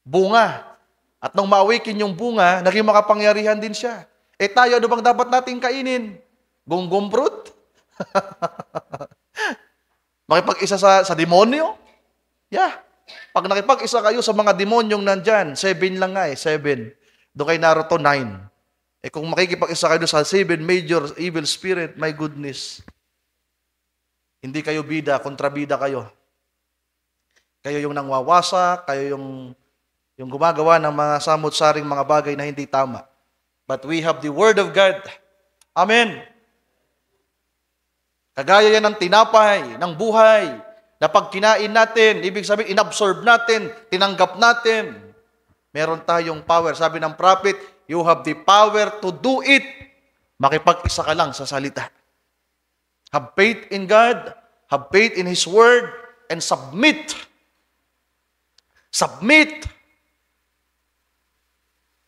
Bunga. At nung ma-awaken yung bunga, naging makapangyarihan din siya. Eh tayo, ano bang dapat nating kainin? Gum-gum fruit? Makipag-isa sa demonyo? Yeah. Pag nakipag-isa kayo sa mga demonyong nandyan, 7 lang nga 7. Doon kay Naruto, 9. Eh kung makikipag-isa kayo sa 7 major evil spirit, my goodness. Hindi kayo bida, kontrabida kayo. Kayo yung nangwawasak, kayo yung gumagawa ng mga samot-saring mga bagay na hindi tama. But we have the Word of God. Amen. Kagaya yan ng tinapay, ng buhay, na pag kinain natin, ibig sabihin, inabsorb natin, tinanggap natin, meron tayong power. Sabi ng prophet, you have the power to do it. Makipag-isa ka lang sa salita. Have faith in God, have faith in His Word, and submit. Submit.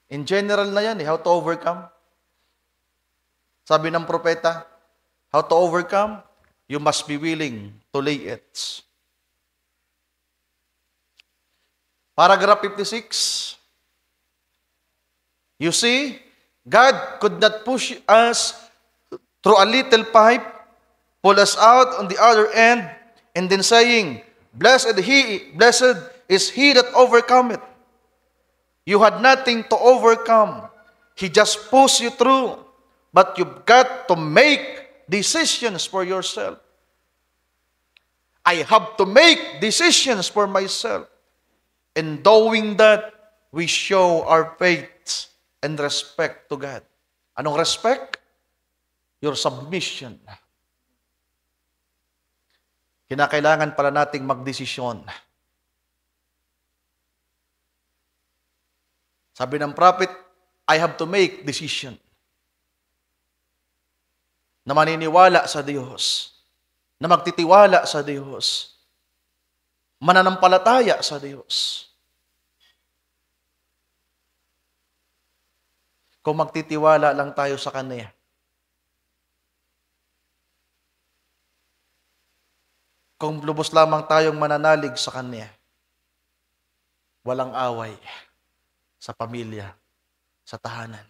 In general na yan how to overcome. Sabi ng propeta, how to overcome? You must be willing to lay it. Paragraph 56. You see, God could not push us through a little pipe, pull us out on the other end, and then saying, blessed is he that overcometh. You had nothing to overcome. He just pushed you through. But you've got to make decisions for yourself. I have to make decisions for myself. In doing that, we show our faith and respect to God. Anong respect? Your submission. Kinakailangan pala nating magdesisyon. Sabi ng prophet, I have to make decision. Na maniniwala sa Diyos. Na magtitiwala sa Diyos. Mananampalataya sa Diyos. Kung magtitiwala lang tayo sa Kanya, kung lubos lamang tayong mananalig sa Kanya, walang away. sa pamilya, sa tahanan.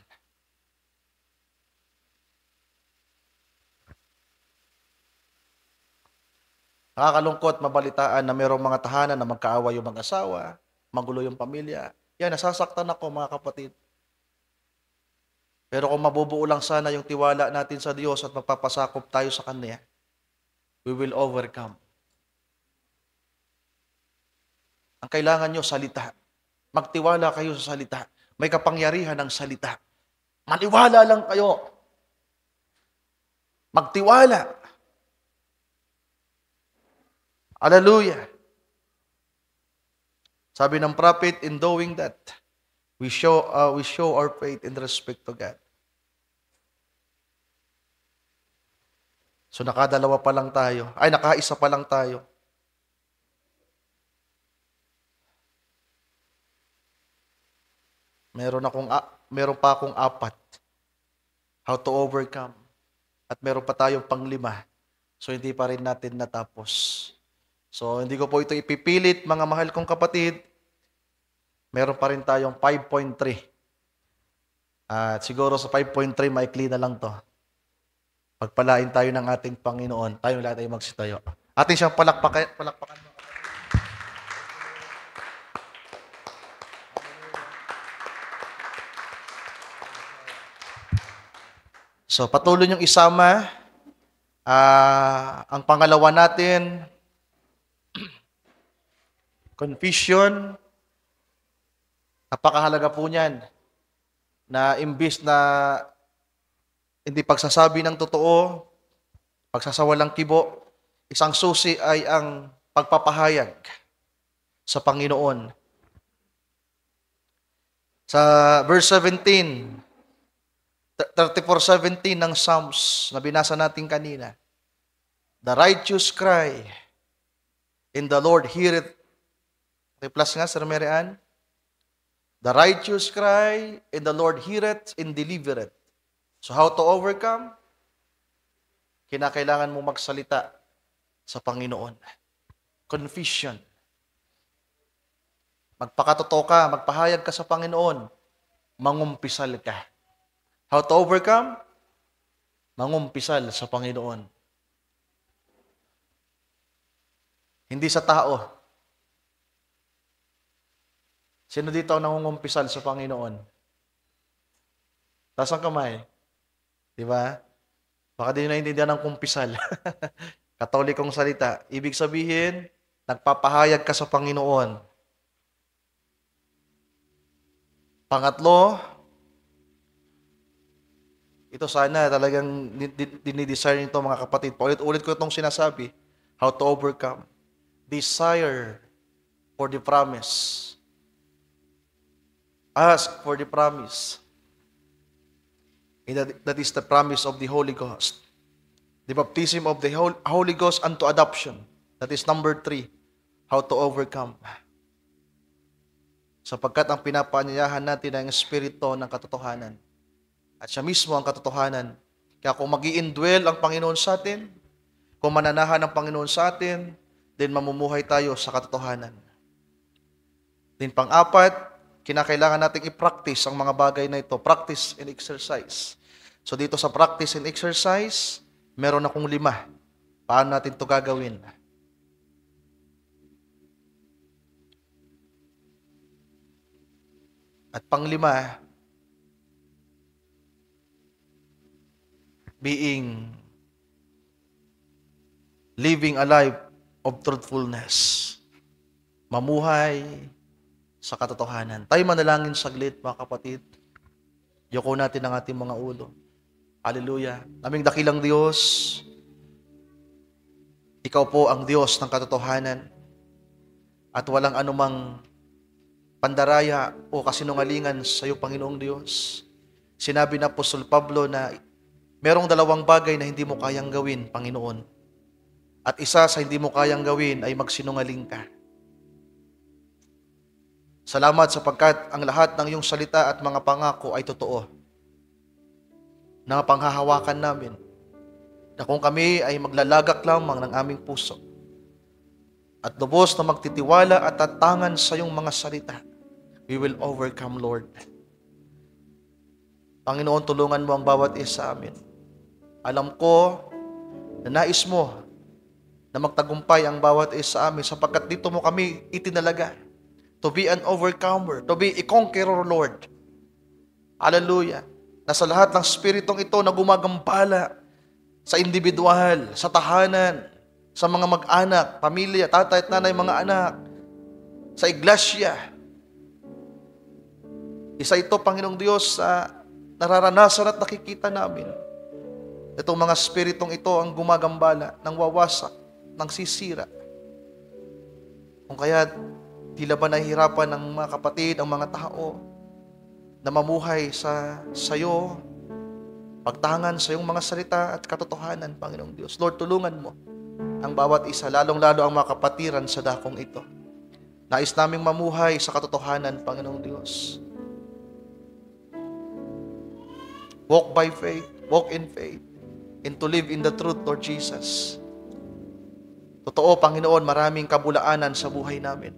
Nakakalungkot mabalitaan na mayroong mga tahanan na magkaaway yung mag-asawa, magulo yung pamilya. Yan, nasasaktan ako mga kapatid. Pero kung mabubuo lang sana yung tiwala natin sa Diyos at magpapasakop tayo sa Kanya, we will overcome. Ang kailangan nyo, salita. Magtiwala kayo sa salita. May kapangyarihan ng salita. Maniwala lang kayo. Magtiwala. Hallelujah. Sabi ng prophet, in doing that, we show our faith in respect to God. So nakadalawa pa lang tayo. Ay, nakaisa pa lang tayo. Meron pa akong 4. How to overcome. At meron pa tayong 5. So hindi pa rin natin natapos. So hindi ko po ito ipipilit, mga mahal kong kapatid. Meron pa rin tayong 5.3. At siguro sa 5.3, maikli na lang to. Pagpalain tayo ng ating Panginoon, tayong lahat ay magsitayo. Ating siyang palakpakan. So patuloy niyong isama. Ang pangalawa natin, confession. Napakahalaga po niyan na imbis na hindi pagsasabi ng totoo, pagsasawalang kibo, isang susi ay ang pagpapahayag sa Panginoon. Sa verse 17, 34:17 ng Psalms na binasa natin kanina, the righteous cry, and the Lord heareth. Plus nga, Sir Mary Ann. The righteous cry, and the Lord heareth and delivereth. So how to overcome? Kinakailangan mo magsalita sa Panginoon. Confession. Magpakatotoo ka, magpahayag ka sa Panginoon. Mangumpisal ka. How to overcome? Mangumpisal sa Panginoon. Hindi sa tao. Sino dito ang nangungumpisal sa Panginoon? Taas ang kamay. Di ba? Baka di nyo naintindihan ng kumpisal. Katolikong salita. Ibig sabihin, nagpapahayag ka sa Panginoon. Pangatlo, ito sana talagang dinidesire nito mga kapatid. Paulit-ulit ko itong sinasabi. How to overcome. Desire for the promise. Ask for the promise. And that is the promise of the Holy Ghost. The baptism of the Holy Ghost unto adoption. That is number 3. How to overcome. Sapagkat ang pinapanyayahan natin ay ang Espiritu ng katotohanan. At siya mismo ang katotohanan. Kaya kung mag-i-indwell ang Panginoon sa atin, kung mananahan ang Panginoon sa atin, then mamumuhay tayo sa katotohanan. Then pang-4, kinakailangan nating i-practice ang mga bagay na ito. Practice and exercise. So dito sa practice and exercise, meron akong 5. Paano natin ito gagawin? At pang-5, living a life of truthfulness. Mamuhay sa katotohanan. Tayo manalangin saglit, mga kapatid. Yoko natin ang ating mga ulo. Hallelujah. Aming dakilang Diyos, Ikaw po ang Diyos ng katotohanan at walang anumang pandaraya o kasinungalingan sa iyo, Panginoong Diyos. Sinabi na Apostol Pablo na merong 2 bagay na hindi mo kayang gawin, Panginoon. At isa sa hindi mo kayang gawin ay magsinungaling ka. Salamat sapagkat ang lahat ng iyong salita at mga pangako ay totoo. Na panghahawakan namin na kung kami ay maglalagak lamang ng aming puso at lubos na magtitiwala at tatangan sa iyong mga salita We will overcome, Lord. Panginoon, tulungan mo ang bawat isa sa amin. Alam ko na nais mo na magtagumpay ang bawat isa sa amin sapagkat dito mo kami itinalaga. To be an overcomer, to be a conqueror, Lord. Hallelujah. Na sa lahat ng spiritong ito na gumagambala sa individual, sa tahanan, sa mga mag-anak, pamilya, tatay at nanay, mga anak, sa iglesia. Isa ito, Panginoong Diyos, sa nararanasan at nakikita namin. Itong mga spiritong ito ang gumagambala, nang wawasak, nang sisira. Kung kaya, tila ba nahihirapan ng mga kapatid, ang mga tao, na mamuhay sa sayo, pagtangan sa iyong mga salita at katotohanan, Panginoong Diyos. Lord, tulungan mo ang bawat isa, lalong-lalo ang mga kapatiran sa dakong ito. Nais naming mamuhay sa katotohanan, Panginoong Diyos. Walk by faith, walk in faith, and to live in the truth, Lord Jesus. Totoo, Panginoon, maraming kabulaanan sa buhay namin.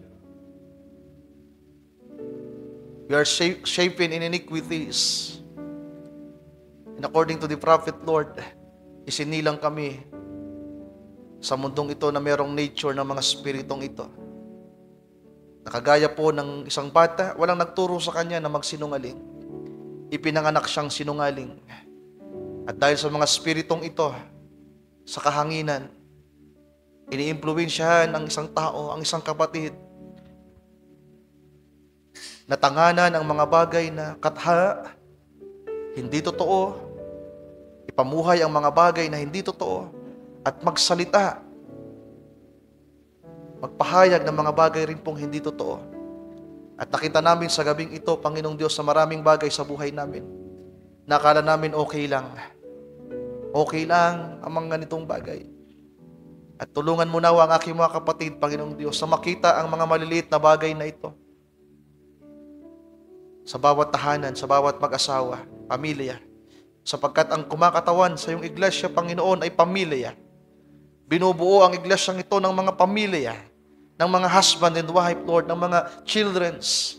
We are shapen in iniquities. And according to the prophet, Lord, isinilang kami sa mundong ito na merong nature ng mga spiritong ito. Nakagaya po ng isang bata, walang nagturo sa kanya na magsinungaling. Ipinanganak siyang sinungaling. At dahil sa mga spiritong ito, sa kahanginan, ini-impluwensyahan ng isang tao, ang isang kapatid, natanganan ang mga bagay na katha, hindi totoo, ipamuhay ang mga bagay na hindi totoo, at magsalita, magpahayag ng mga bagay rin pong hindi totoo. At nakita namin sa gabing ito, Panginoong Diyos, sa maraming bagay sa buhay namin. Nakala namin okay lang. Okay lang ang mga ganitong bagay. At tulungan mo nawa ang aking mga kapatid, Panginoong Diyos, na makita ang mga maliliit na bagay na ito. Sa bawat tahanan, sa bawat mag-asawa, pamilya. Sapagkat ang kumakatawan sa iyong iglesia, Panginoon, ay pamilya. Binubuo ang iglesyang ito ng mga pamilya, ng mga husband and wife, Lord, ng mga childrens.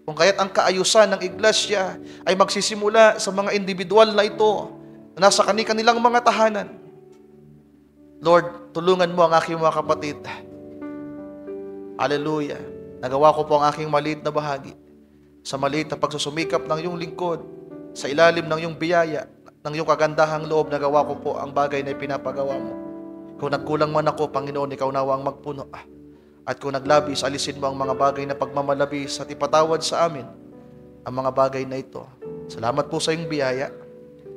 Kung kaya't ang kaayusan ng iglesia ay magsisimula sa mga individual na ito, na nasa kanilang mga tahanan. Lord, tulungan mo ang aking mga kapatid. Hallelujah. Nagawa ko po ang aking maliit na bahagi sa maliit na pagsusumikap ng iyong lingkod, sa ilalim ng iyong biyaya, ng iyong kagandahang loob, nagawa ko po ang bagay na ipinapagawa mo. Kung nagkulang man ako, Panginoon, ikaw nawa ang magpuno. At kung naglabis, alisin mo ang mga bagay na pagmamalabis at ipatawad sa amin ang mga bagay na ito. Salamat po sa iyong biyaya.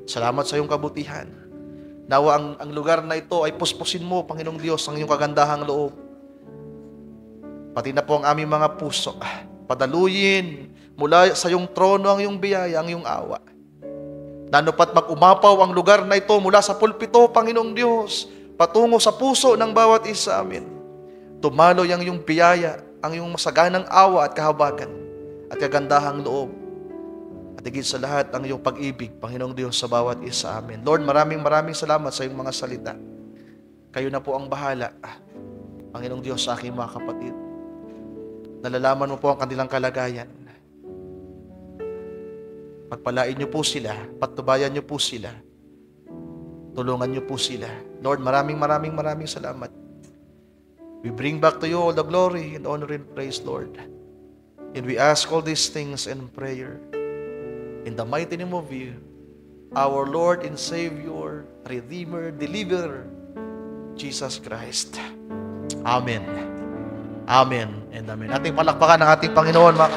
Salamat sa iyong kabutihan. Nawa ang lugar na ito ay puspusin mo, Panginoong Diyos, ang iyong kagandahang loob. Pati na po ang aming mga puso. Padaluyin mula sa iyong trono ang iyong biyaya, ang iyong awa. Nanupat mag-umapaw ang lugar na ito mula sa pulpito, Panginoong Diyos, patungo sa puso ng bawat isa amin. Tumaloy ang iyong biyaya, ang iyong masaganang awa at kahabagan at kagandahang loob. At higit sa lahat, ang iyong pag-ibig, Panginoong Diyos, sa bawat isa amin. Lord, maraming salamat sa iyong mga salita. Kayo na po ang bahala, Panginoong Diyos, sa aking mga kapatid. Nalalaman mo po ang kanilang kalagayan. Pagpalain niyo po sila, patnubayan niyo po sila, tulungan niyo po sila. Lord, maraming salamat. We bring back to you all the glory and honor and praise, Lord. And we ask all these things in prayer. In the mighty name of you, our Lord and Savior, Redeemer, Deliverer, Jesus Christ. Amen. Amen and amen. Ating palakpakan ng ating Panginoon, mga